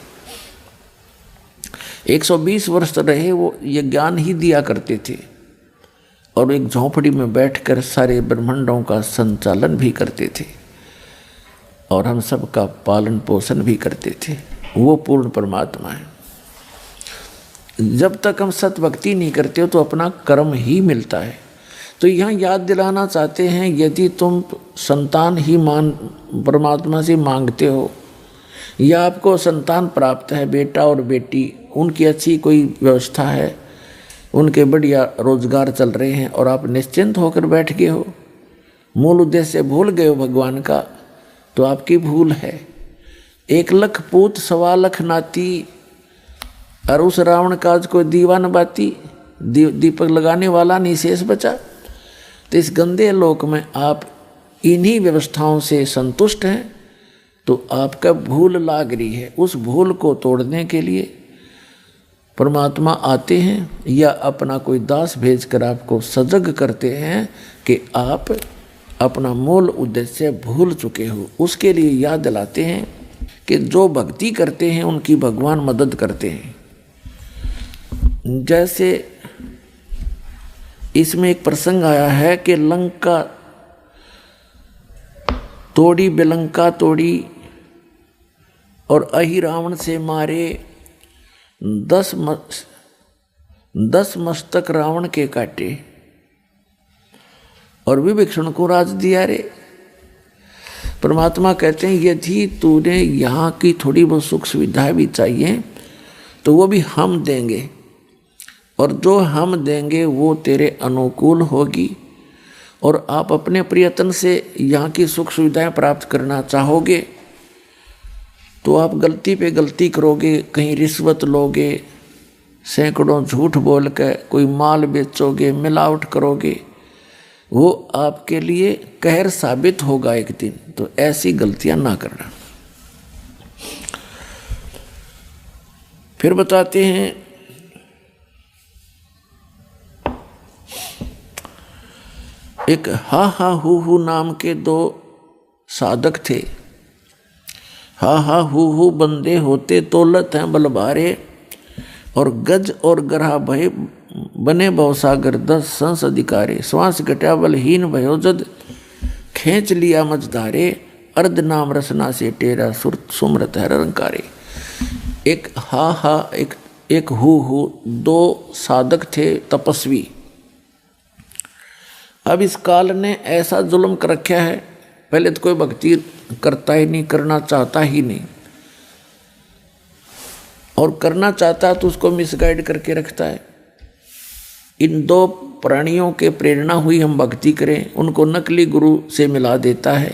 120 वर्ष रहे, वो ये ज्ञान ही दिया करते थे, और एक झोंपड़ी में बैठकर सारे ब्रह्मांडों का संचालन भी करते थे, और हम सब का पालन पोषण भी करते थे। वो पूर्ण परमात्मा है। जब तक हम सत भक्ति नहीं करते हो तो अपना कर्म ही मिलता है। तो यहाँ याद दिलाना चाहते हैं, यदि तुम संतान ही परमात्मा से मांगते हो, या आपको संतान प्राप्त है, बेटा और बेटी, उनकी अच्छी कोई व्यवस्था है, उनके बढ़िया रोजगार चल रहे हैं और आप निश्चिंत होकर बैठ गए हो, मूल उद्देश्य भूल गए हो भगवान का, तो आपकी भूल है। 1 लाख पूत 1.25 लाख नाती, और उस रावण का आज कोई दीवा न बाती, दीपक लगाने वाला नहीं शेष बचा। तो इस गंदे लोक में आप इन्हीं व्यवस्थाओं से संतुष्ट हैं, तो आपका भूल लाग रही है। उस भूल को तोड़ने के लिए परमात्मा आते हैं या अपना कोई दास भेजकर आपको सजग करते हैं कि आप अपना मूल उद्देश्य भूल चुके हो। उसके लिए याद दिलाते हैं कि जो भक्ति करते हैं उनकी भगवान मदद करते हैं। जैसे इसमें एक प्रसंग आया है कि लंका तोड़ी बिलंका तोड़ी और अहि रावण से मारे 10 मस्तक रावण के काटे और विभीषण को राज दिया रे। परमात्मा कहते हैं यदि तूने यहाँ की थोड़ी बहुत सुख सुविधाएं भी चाहिए तो वो भी हम देंगे, और जो हम देंगे वो तेरे अनुकूल होगी। और आप अपने प्रयत्न से यहाँ की सुख सुविधाएं प्राप्त करना चाहोगे तो आप गलती पे गलती करोगे, कहीं रिश्वत लोगे, सैकड़ों झूठ बोल के कोई माल बेचोगे, मिलावट करोगे, वो आपके लिए कहर साबित होगा एक दिन। तो ऐसी गलतियां ना करना। फिर बताते हैं एक हा हा हु नाम के 2 साधक थे। हा हा हु बंदे होते तोलत हैं बलभारे, और गज और गरहा भय बने भवसागर 10 संस अधिकारे। श्वास घटा बलहीन भयो जद खींच लिया मझधारे, अर्ध नाम रसना से टेरा सुमरत है रंकारे। एक हा एक हु 2 साधक थे तपस्वी। अब इस काल ने ऐसा जुल्म कर रखा है, पहले तो कोई भक्ति करता ही नहीं, करना चाहता ही नहीं, और करना चाहता तो उसको मिसगाइड करके रखता है। इन 2 प्राणियों के प्रेरणा हुई हम भक्ति करें, उनको नकली गुरु से मिला देता है।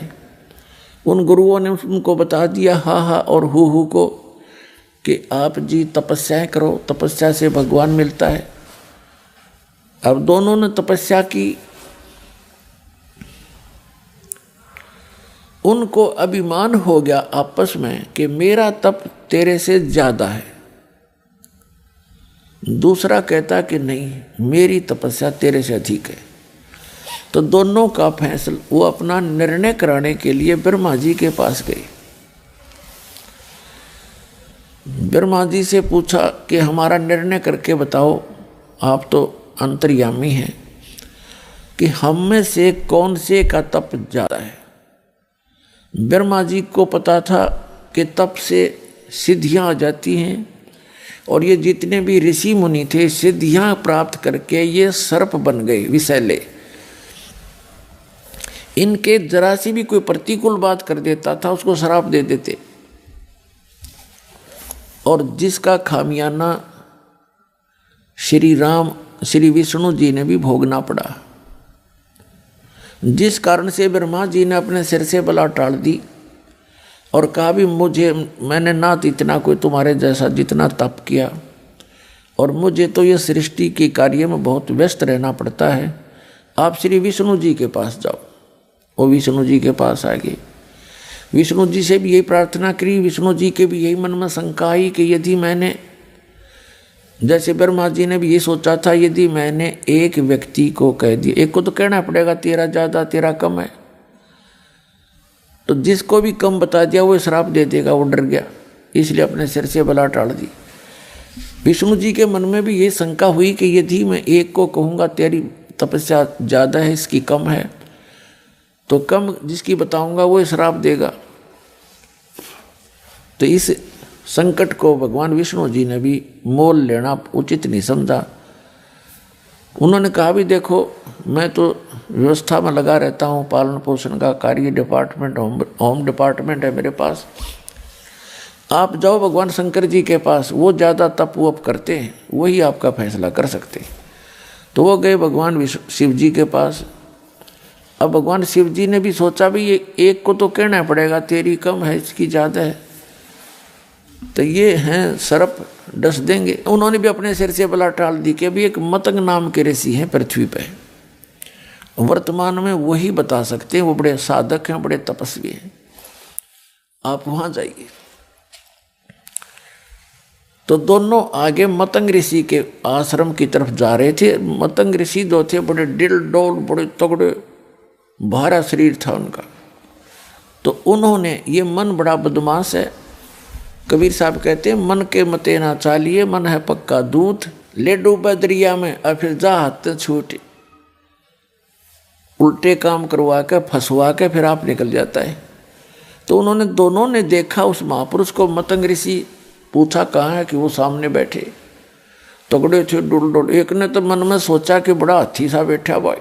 उन गुरुओं ने उनको बता दिया हा और हु को कि आप जी तपस्याएं करो, तपस्या से भगवान मिलता है। अब दोनों ने तपस्या की, उनको अभिमान हो गया आपस में कि मेरा तप तेरे से ज्यादा है। दूसरा कहता कि नहीं, मेरी तपस्या तेरे से अधिक है। तो दोनों का फैसला, वो अपना निर्णय कराने के लिए ब्रह्मा जी के पास गए। ब्रह्मा जी से पूछा कि हमारा निर्णय करके बताओ, आप तो अंतर्यामी हैं, कि हम में से कौन से का तप ज्यादा है। ब्रह्मा जी को पता था कि तप से सिद्धियां आ जाती हैं, और ये जितने भी ऋषि मुनि थे सिद्धियां प्राप्त करके ये सर्प बन गए विषैले। इनके जरा सी भी कोई प्रतिकूल बात कर देता था उसको श्राप दे देते, और जिसका खामियाना श्री विष्णु जी ने भी भोगना पड़ा। जिस कारण से ब्रह्मा जी ने अपने सिर से बला टाल दी और कहा भी मैंने ना तो इतना कोई तुम्हारे जैसा जितना तप किया, और मुझे तो ये सृष्टि के कार्य में बहुत व्यस्त रहना पड़ता है, आप श्री विष्णु जी के पास जाओ। वो विष्णु जी के पास आ गए। विष्णु जी से भी यही प्रार्थना करी। विष्णु जी के भी यही मन में शंका आई कि यदि मैंने, जैसे ब्रह्मा जी ने भी ये सोचा था, यदि मैंने एक व्यक्ति को कह दिया, एक को तो कहना पड़ेगा तेरा ज़्यादा तेरा कम है, तो जिसको भी कम बता दिया वो श्राप दे देगा। वो डर गया, इसलिए अपने सिर से बला टाल दी। विष्णु जी के मन में भी ये शंका हुई कि यदि मैं एक को कहूँगा तेरी तपस्या ज़्यादा है इसकी कम है, तो कम जिसकी बताऊँगा वो श्राप देगा। तो इस संकट को भगवान विष्णु जी ने भी मोल लेना उचित नहीं समझा। उन्होंने कहा भी देखो, मैं तो व्यवस्था में लगा रहता हूँ, पालन पोषण का कार्य डिपार्टमेंट, होम डिपार्टमेंट है मेरे पास, आप जाओ भगवान शंकर जी के पास, वो ज़्यादा तप वप करते हैं, वही आपका फैसला कर सकते हैं। तो वो गए भगवान शिव जी के पास। अब भगवान शिव जी ने भी सोचा भी ये एक को तो कहना पड़ेगा, तेरी कम है इसकी ज़्यादा है, तो ये हैं सर्प डस देंगे। उन्होंने भी अपने सिर से बला टाल दी कि अभी एक मतंग नाम के ऋषि हैं पृथ्वी पे, वर्तमान में वही बता सकते हैं, वो बड़े साधक हैं, बड़े तपस्वी हैं, आप वहाँ जाइए। तो दोनों आगे मतंग ऋषि के आश्रम की तरफ जा रहे थे। मतंग ऋषि जो थे बड़े डिल डोल, बड़े तगड़े, भारा शरीर था उनका। तो उन्होंने, ये मन बड़ा बदमाश है, कबीर साहब कहते हैं मन के मते ना चालिए, मन है पक्का दूध, ले डूबे दरिया में और फिर जा हाथ छूटे। उल्टे काम करवा के फंसवा के फिर आप निकल जाता है। तो उन्होंने दोनों ने देखा उस महापुरुष को। मतंग ऋषि पूछा कहाँ है, कि वो सामने बैठे तगड़े थे, डुल डुल। एक ने तो मन में सोचा कि बड़ा हाथी सा बैठा भाई,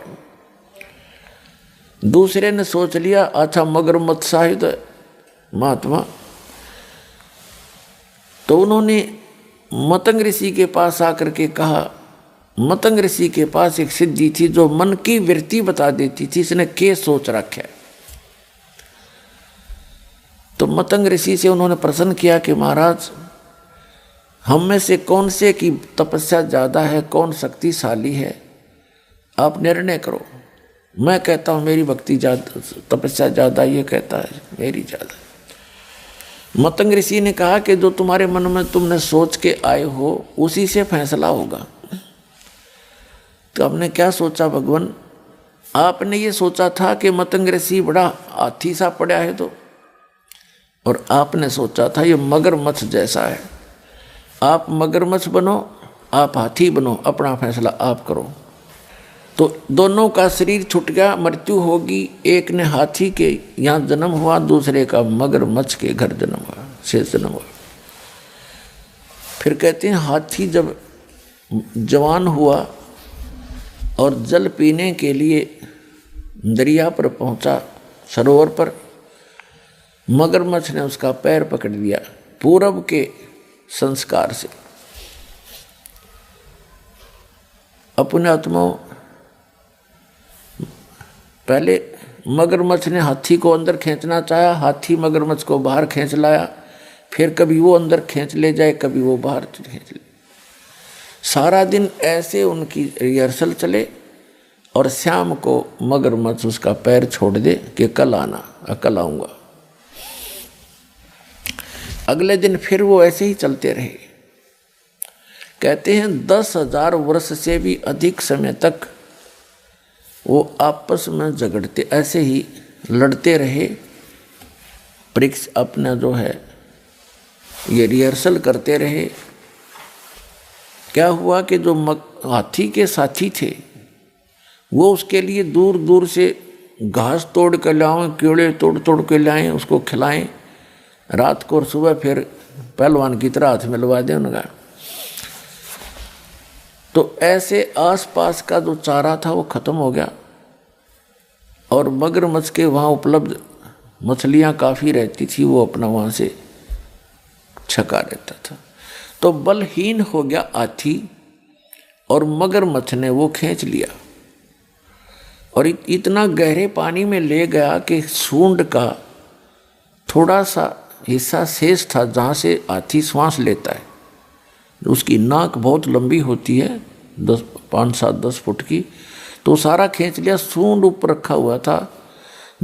दूसरे ने सोच लिया अच्छा मगरमच्छ साहिद महात्मा। तो उन्होंने मतंग ऋषि के पास आकर के कहा, मतंग ऋषि के पास एक सिद्धि थी जो मन की वृत्ति बता देती थी, इसने क्या सोच रखा है। तो मतंग ऋषि से उन्होंने प्रश्न किया कि महाराज, हम में से कौन से की तपस्या ज़्यादा है, कौन शक्तिशाली है, आप निर्णय करो। मैं कहता हूँ मेरी भक्ति ज़्यादा, तपस्या ज़्यादा, ये कहता है मेरी ज़्यादा। मतंग ऋषि ने कहा कि जो तुम्हारे मन में तुमने सोच के आए हो उसी से फैसला होगा। तो आपने क्या सोचा भगवान? आपने ये सोचा था कि मतंग ऋषि बड़ा हाथी सा पड़ा है, तो और आपने सोचा था ये मगरमच्छ जैसा है। आप मगरमच्छ बनो, आप हाथी बनो, अपना फैसला आप करो। तो दोनों का शरीर छूट गया, मृत्यु होगी। एक ने हाथी के यहाँ जन्म हुआ, दूसरे का मगरमच्छ के घर जन्म हुआ, शेष जन्म हुआ। फिर कहते हैं हाथी जब जवान हुआ और जल पीने के लिए दरिया पर पहुंचा, सरोवर पर, मगरमच्छ ने उसका पैर पकड़ लिया पूरब के संस्कार से। अपने आत्मा पहले मगरमच्छ ने हाथी को अंदर खींचना चाहा, हाथी मगरमच्छ को बाहर खींच लाया, फिर कभी वो अंदर खींच ले जाए, कभी वो बाहर खींच ले। सारा दिन ऐसे उनकी रिहर्सल चले और शाम को मगरमच्छ उसका पैर छोड़ दे कि कल आना, कल आऊँगा। अगले दिन फिर वो ऐसे ही चलते रहे। कहते हैं 10,000 वर्ष से भी अधिक समय तक वो आपस में झगड़ते, ऐसे ही लड़ते रहे। परीक्षा अपना जो है ये रिहर्सल करते रहे। क्या हुआ कि जो हाथी के साथी थे वो उसके लिए दूर दूर से घास तोड़ के लाएं, कीड़े तोड़ तोड़ के लाएं, उसको खिलाएं। रात को और सुबह फिर पहलवान की तरह हाथ मिलवा दें उनका। तो ऐसे आसपास का जो चारा था वो खत्म हो गया और मगरमच्छ के वहाँ उपलब्ध मछलियाँ काफ़ी रहती थी, वो अपना वहाँ से छका रहता था। तो बलहीन हो गया हाथी और मगरमच्छ ने वो खींच लिया और इतना गहरे पानी में ले गया कि सूंड का थोड़ा सा हिस्सा शेष था जहाँ से हाथी श्वास लेता है। उसकी नाक बहुत लंबी होती है, 5-7-10 फुट की, तो सारा खींच लिया। सूंड ऊपर रखा हुआ था।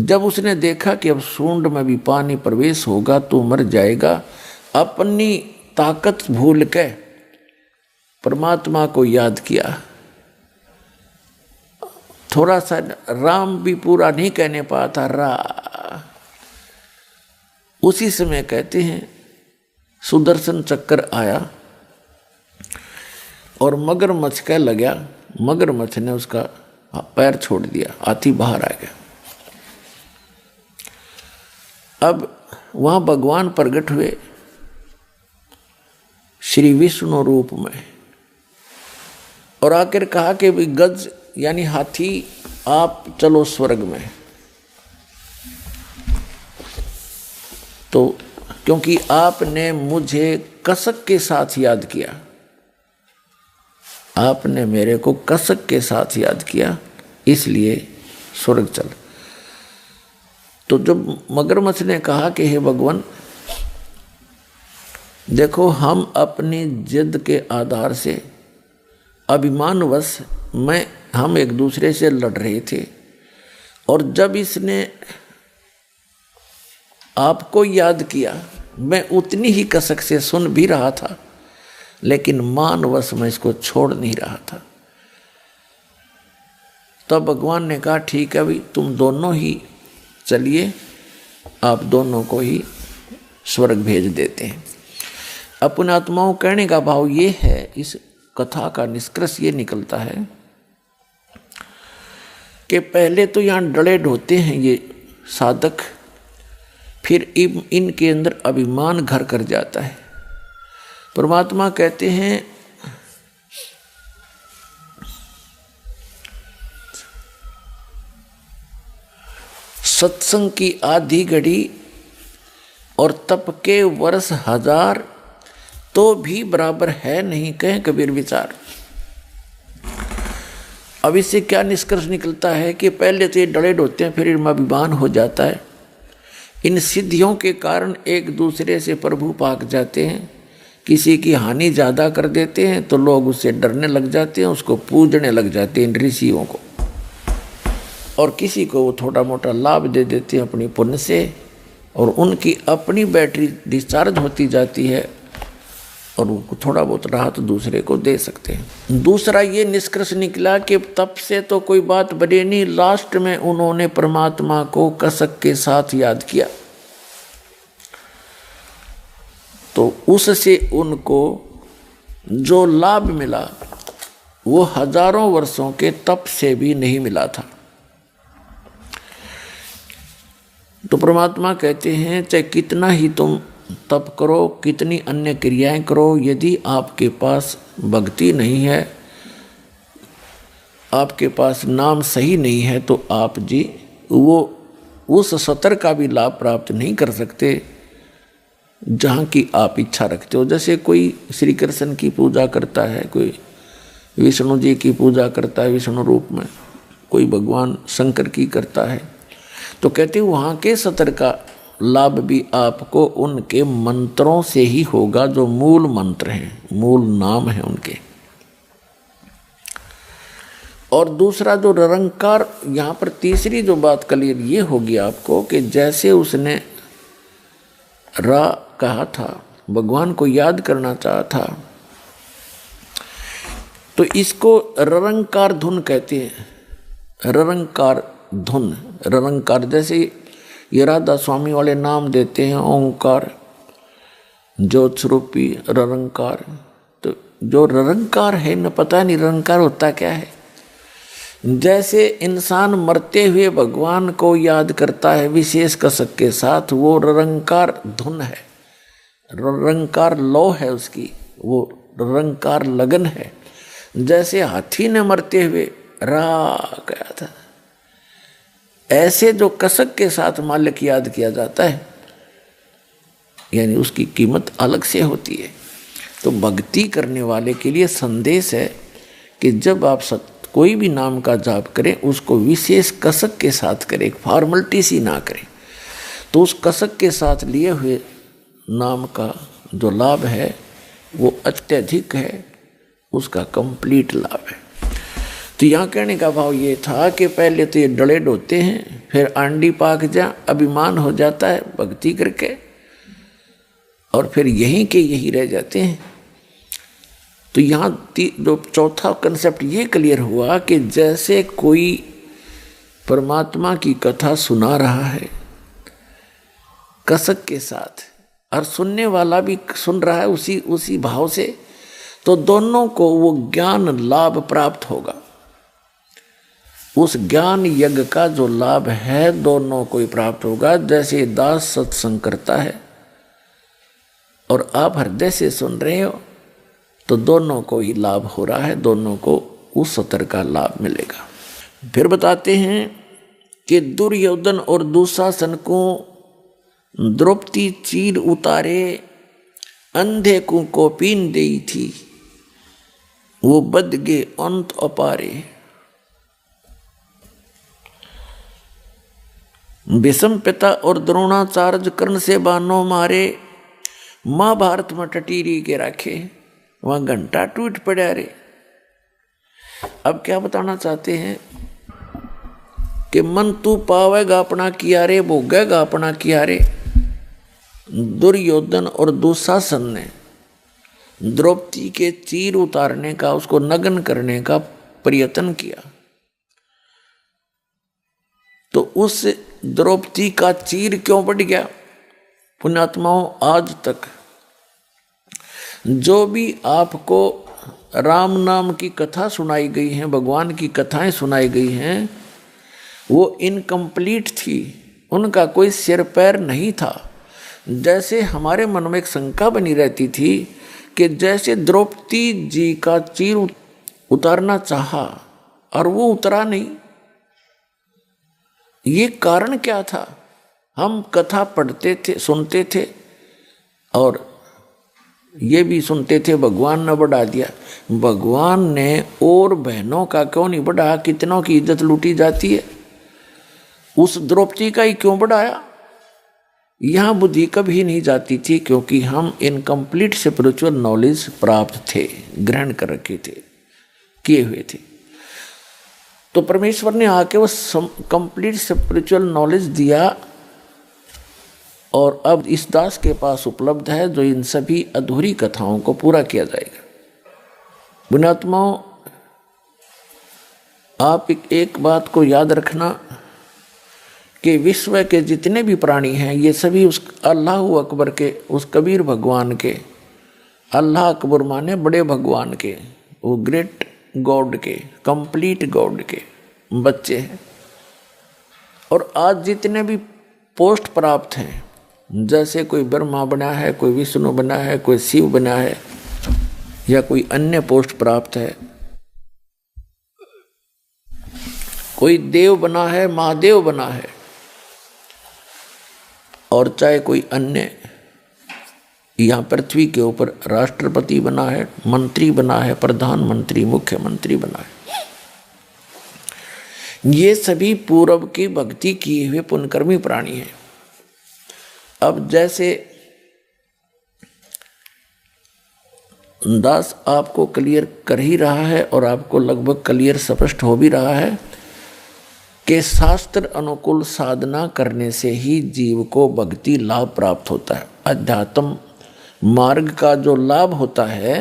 जब उसने देखा कि अब सूंड में भी पानी प्रवेश होगा तो मर जाएगा, अपनी ताकत भूल के परमात्मा को याद किया। थोड़ा सा राम भी पूरा नहीं कहने पाया था, रा। उसी समय कहते हैं सुदर्शन चक्र आया और मगरमच्छ का लगा। मगरमच्छ ने उसका पैर छोड़ दिया, हाथी बाहर आ गया। अब वहाँ भगवान प्रकट हुए श्री विष्णु रूप में और आकर कहा कि भी गज यानी हाथी आप चलो स्वर्ग में। तो क्योंकि आपने मुझे कसक के साथ याद किया, आपने मेरे को कसक के साथ याद किया, इसलिए स्वर्ग चल। तो जब मगरमच्छ ने कहा कि हे भगवान, देखो हम अपनी जिद के आधार से अभिमानवश हम एक दूसरे से लड़ रहे थे, और जब इसने आपको याद किया मैं उतनी ही कसक से सुन भी रहा था, लेकिन मानवश मैं इसको छोड़ नहीं रहा था। तब भगवान ने कहा ठीक है भाई, तुम दोनों ही चलिए, आप दोनों को ही स्वर्ग भेज देते हैं। अपने आत्माओं कहने का भाव ये है, इस कथा का निष्कर्ष ये निकलता है कि पहले तो यहाँ डले ढोते हैं ये साधक, फिर इनके अंदर अभिमान घर कर जाता है। परमात्मा कहते हैं सत्संग की आधी घड़ी और तप के वर्ष 1000 तो भी बराबर है नहीं, कहें कबीर विचार। अब इससे क्या निष्कर्ष निकलता है कि पहले तो ये डले ढोते हैं, फिर इनमें अभिमान हो जाता है। इन सिद्धियों के कारण एक दूसरे से प्रभु पाक जाते हैं, किसी की हानि ज़्यादा कर देते हैं तो लोग उससे डरने लग जाते हैं, उसको पूजने लग जाते हैं इन ऋषियों को, और किसी को वो थोड़ा मोटा लाभ दे देते हैं अपनी पुण्य से, और उनकी अपनी बैटरी डिस्चार्ज होती जाती है और उनको थोड़ा बहुत राहत दूसरे को दे सकते हैं। दूसरा ये निष्कर्ष निकला कि तब से तो कोई बात बनी नहीं, लास्ट में उन्होंने परमात्मा को कसक के साथ याद किया, तो उससे उनको जो लाभ मिला वो हजारों वर्षों के तप से भी नहीं मिला था। तो परमात्मा कहते हैं चाहे कितना ही तुम तप करो, कितनी अन्य क्रियाएं करो, यदि आपके पास भक्ति नहीं है, आपके पास नाम सही नहीं है, तो आप जी वो उस सतर का भी लाभ प्राप्त नहीं कर सकते जहाँ की आप इच्छा रखते हो। जैसे कोई श्री कृष्ण की पूजा करता है, कोई विष्णु जी की पूजा करता है विष्णु रूप में, कोई भगवान शंकर की करता है, तो कहते वहाँ के सतर का लाभ भी आपको उनके मंत्रों से ही होगा, जो मूल मंत्र हैं, मूल नाम है उनके। और दूसरा जो निरंकार, यहाँ पर तीसरी जो बात क्लियर ये होगी आपको कि जैसे उसने रा कहा था, भगवान को याद करना चाहा था, तो इसको निरंकार धुन कहते हैं। निरंकार धुन, निरंकार जैसे ये राधा स्वामी वाले नाम देते हैं ओंकार, ज्योत स्वरूपी निरंकार। तो जो निरंकार है न, पता नहीं निरंकार होता क्या है। जैसे इंसान मरते हुए भगवान को याद करता है विशेष कसक के साथ, वो निरंकार धुन है, निरंकार लौ है उसकी, वो निरंकार लगन है। जैसे हाथी ने मरते हुए रा गया था, ऐसे जो कसक के साथ मालिक याद किया जाता है, यानी उसकी कीमत अलग से होती है। तो भक्ति करने वाले के लिए संदेश है कि जब आप कोई भी नाम का जाप करें, उसको विशेष कसक के साथ करें, फॉर्मलिटी सी ना करें। तो उस कसक के साथ लिए हुए नाम का जो लाभ है वो अत्यधिक है, उसका कंप्लीट लाभ है। तो यहाँ कहने का भाव ये था कि पहले तो ये डले ढोते हैं, फिर आंडी पाक जा, अभिमान हो जाता है भक्ति करके, और फिर यहीं के यही रह जाते हैं। तो यहाँ जो चौथा कंसेप्ट ये क्लियर हुआ कि जैसे कोई परमात्मा की कथा सुना रहा है कसक के साथ, और सुनने वाला भी सुन रहा है उसी भाव से, तो दोनों को वो ज्ञान लाभ प्राप्त होगा। उस ज्ञान यज्ञ का जो लाभ है दोनों को ही प्राप्त होगा। जैसे दास सत्संग करता है और आप हृदय से सुन रहे हो, तो दोनों को ही लाभ हो रहा है, दोनों को उस सतर का लाभ मिलेगा। फिर बताते हैं कि दुर्योधन और दुशासन को द्रौपदी चीर उतारे, अंधे को पीन दी थी। वो बद गे अंत अपारे। भीष्म पिता और द्रोणाचार्य कर्ण से बानो मारे, महाभारत में टटीरी के राखे, वहां घंटा टूट पड़ा रे। अब क्या बताना चाहते हैं कि मन तू पावेगा अपना किया रे, भोगेगा अपना किया रे। दुर्योधन और दुशासन ने द्रौपदी के चीर उतारने का, उसको नग्न करने का प्रयत्न किया, तो उस द्रौपदी का चीर क्यों बढ़ गया? पुण्यात्माओं, आज तक जो भी आपको राम नाम की कथा सुनाई गई है, भगवान की कथाएं सुनाई गई हैं, वो इनकम्प्लीट थी, उनका कोई सिर पैर नहीं था। जैसे हमारे मन में एक शंका बनी रहती थी कि जैसे द्रौपदी जी का चीर उतारना चाहा और वो उतरा नहीं, ये कारण क्या था? हम कथा पढ़ते थे, सुनते थे, और ये भी सुनते थे भगवान ने बढ़ा दिया। भगवान ने और बहनों का क्यों नहीं बढ़ाया? कितनों की इज्जत लूटी जाती है, उस द्रौपदी का ही क्यों बढ़ाया? यहाँ बुद्धि कभी नहीं जाती थी, क्योंकि हम इनकम्प्लीट स्पिरिचुअल नॉलेज प्राप्त थे, ग्रहण कर रखे थे, किए हुए थे। तो परमेश्वर ने आके वो कंप्लीट स्पिरिचुअल नॉलेज दिया, और अब इस दास के पास उपलब्ध है, जो इन सभी अधूरी कथाओं को पूरा किया जाएगा। पुण्यात्माओं, आप एक बात को याद रखना कि विश्व के जितने भी प्राणी हैं, ये सभी उस अल्लाह अकबर के, उस कबीर भगवान के, अल्लाह अकबर माने बड़े भगवान के, वो ग्रेट गॉड के, कंप्लीट गॉड के बच्चे हैं। और आज जितने भी पोस्ट प्राप्त हैं, जैसे कोई ब्रह्मा बना है, कोई विष्णु बना है, कोई शिव बना है, या कोई अन्य पोस्ट प्राप्त है, कोई देव बना है, महादेव बना है, और चाहे कोई अन्य यहाँ पृथ्वी के ऊपर राष्ट्रपति बना है, मंत्री बना है, प्रधानमंत्री, मुख्यमंत्री बना है, ये सभी पूर्व की भक्ति किए हुए पुण्यकर्मी प्राणी हैं। अब जैसे दास आपको क्लियर कर ही रहा है, और आपको लगभग क्लियर स्पष्ट हो भी रहा है कि शास्त्र अनुकूल साधना करने से ही जीव को भक्ति लाभ प्राप्त होता है। अध्यात्म मार्ग का जो लाभ होता है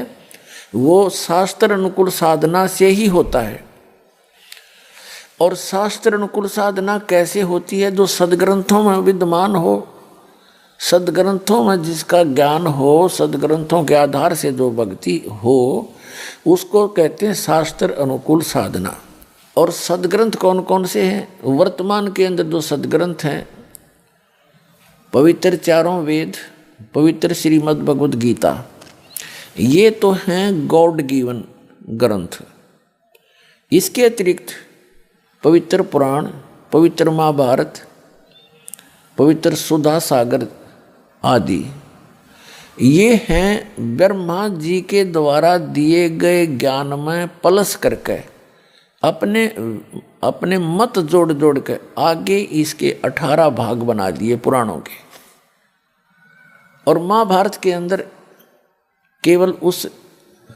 वो शास्त्र अनुकूल साधना से ही होता है। और शास्त्र अनुकूल साधना कैसे होती है? जो सदग्रंथों में विद्यमान हो, सदग्रंथों में जिसका ज्ञान हो, सदग्रंथों के आधार से जो भक्ति हो, उसको कहते हैं शास्त्र अनुकूल साधना। और सदग्रंथ कौन कौन से हैं? वर्तमान के अंदर जो सदग्रंथ हैं, पवित्र चारों वेद, पवित्र श्रीमद् भगवद गीता, ये तो हैं गॉड गिवन ग्रंथ। इसके अतिरिक्त पवित्र पुराण, पवित्र महाभारत, पवित्र सुधा सागर आदि, ये हैं ब्रह्मा जी के द्वारा दिए गए ज्ञान में पलस करके अपने मत जोड़ जोड़ के आगे इसके 18 भाग बना दिए पुराणों के। और महाभारत के अंदर केवल उस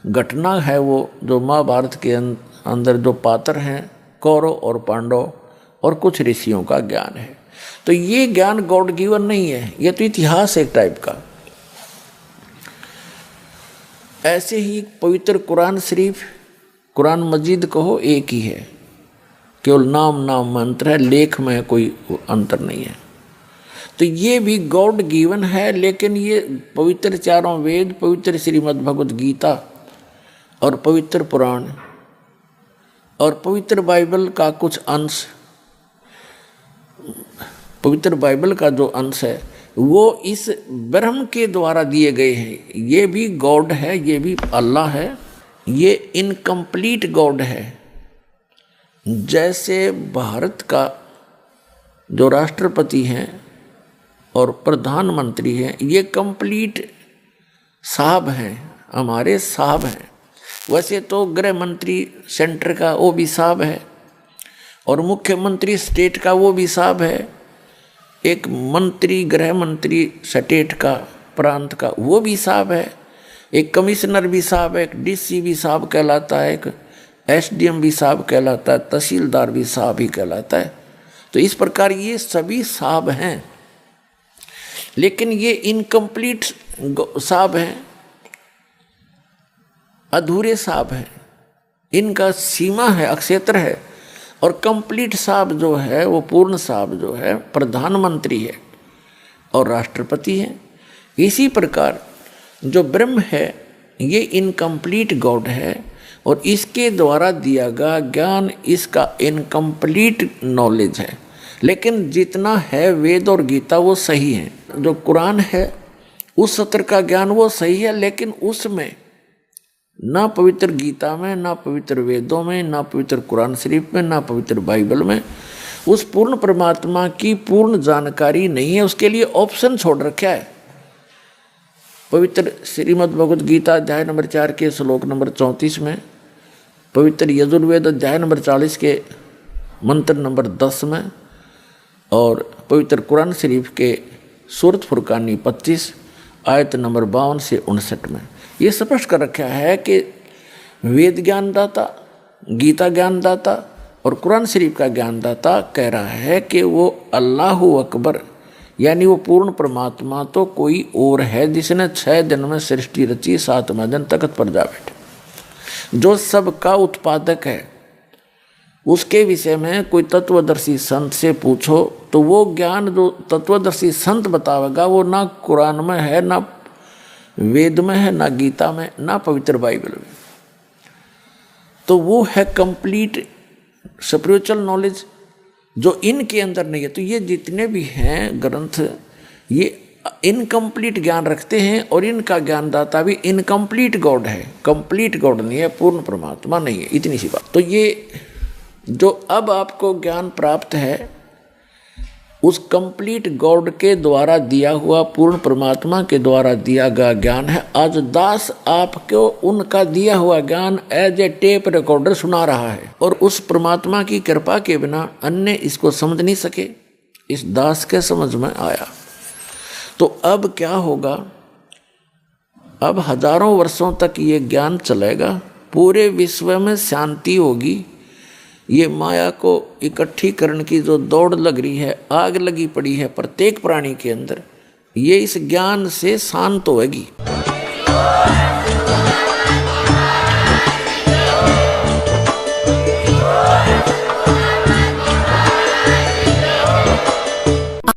घटना है, वो जो महाभारत के अंदर जो पात्र हैं, कौरव और पांडव और कुछ ऋषियों का ज्ञान है। तो ये ज्ञान गॉड गिवन नहीं है, ये तो इतिहास एक टाइप का। ऐसे ही पवित्र कुरान शरीफ, कुरान मजीद कहो, एक ही है, केवल नाम नाम मंत्र है, लेख में कोई अंतर नहीं है। तो ये भी गॉड गिवन है, लेकिन ये पवित्र चारों वेद, पवित्र श्रीमद् भगवद गीता और पवित्र पुराण और पवित्र बाइबल का कुछ अंश, पवित्र बाइबल का जो अंश है वो इस ब्रह्म के द्वारा दिए गए हैं। ये भी गॉड है, ये भी अल्लाह है, ये इनकम्प्लीट गॉड है। जैसे भारत का जो राष्ट्रपति हैं और प्रधानमंत्री हैं, ये कंप्लीट साहब हैं, हमारे साहब हैं, वैसे तो गृह मंत्री सेंटर का वो भी साहब है, और मुख्यमंत्री स्टेट का वो भी साहब है, एक मंत्री गृह मंत्री स्टेट का प्रांत का वो भी साहब है, एक कमिश्नर भी साहब है, एक डीसी भी साहब कहलाता है, एक एसडीएम भी साहब कहलाता है, तहसीलदार भी साहब ही कहलाता है। तो इस प्रकार ये सभी साहब हैं, लेकिन ये इनकम्प्लीट साहब हैं, अधूरे साहब हैं, इनका सीमा है, अक्षेत्र है। और कंप्लीट साहब जो है वो पूर्ण साहब जो है प्रधानमंत्री है और राष्ट्रपति है। इसी प्रकार जो ब्रह्म है ये इनकम्प्लीट गॉड है, और इसके द्वारा दिया गया ज्ञान इसका इनकम्प्लीट नॉलेज है। लेकिन जितना है वेद और गीता वो सही है, जो कुरान है उस सत्र का ज्ञान वो सही है, लेकिन उसमें ना पवित्र गीता में, ना पवित्र वेदों में, ना पवित्र कुरान शरीफ में, ना पवित्र बाइबल में उस पूर्ण परमात्मा की पूर्ण जानकारी नहीं है। उसके लिए ऑप्शन छोड़ रखा है। पवित्र श्रीमद् भगवद गीता अध्याय नंबर 4 के श्लोक नंबर 34 में, पवित्र यजुर्वेद अध्याय नंबर 40 के मंत्र नंबर 10 में, और पवित्र कुरान शरीफ के सूरत फुरकानी 25 आयत नंबर 52 से 59 में ये स्पष्ट कर रखा है कि वेद ज्ञानदाता, गीता ज्ञानदाता और कुरान शरीफ का ज्ञानदाता कह रहा है कि वो अल्लाहु अकबर, यानी वो पूर्ण परमात्मा तो कोई और है जिसने 6 दिन में सृष्टि रची, 7वें दिन तख्त पर जा बैठे, जो सबका उत्पादक है। उसके विषय में कोई तत्वदर्शी संत से पूछो तो वो ज्ञान जो तत्वदर्शी संत बतावेगा वो ना कुरान में है, ना वेद में है, ना गीता में, ना पवित्र बाइबल में। तो वो है कंप्लीट स्पिरिचुअल नॉलेज जो इनके अंदर नहीं है। तो ये जितने भी हैं ग्रंथ ये इनकम्प्लीट ज्ञान रखते हैं, और इनका ज्ञानदाता भी इनकम्प्लीट गॉड है, कंप्लीट गॉड नहीं है, पूर्ण परमात्मा नहीं है। इतनी सी बात। तो ये जो अब आपको ज्ञान प्राप्त है उस कंप्लीट गॉड के द्वारा दिया हुआ, पूर्ण परमात्मा के द्वारा दिया गया ज्ञान है। आज दास आपको उनका दिया हुआ ज्ञान एज ए टेप रिकॉर्डर सुना रहा है, और उस परमात्मा की कृपा के बिना अन्य इसको समझ नहीं सके। इस दास के समझ में आया। तो अब क्या होगा? अब हजारों वर्षों तक ये ज्ञान चलेगा, पूरे विश्व में शांति होगी। ये माया को इकट्ठी करने की जो दौड़ लग रही है, आग लगी पड़ी है प्रत्येक प्राणी के अंदर, ये इस ज्ञान से शांत होगी।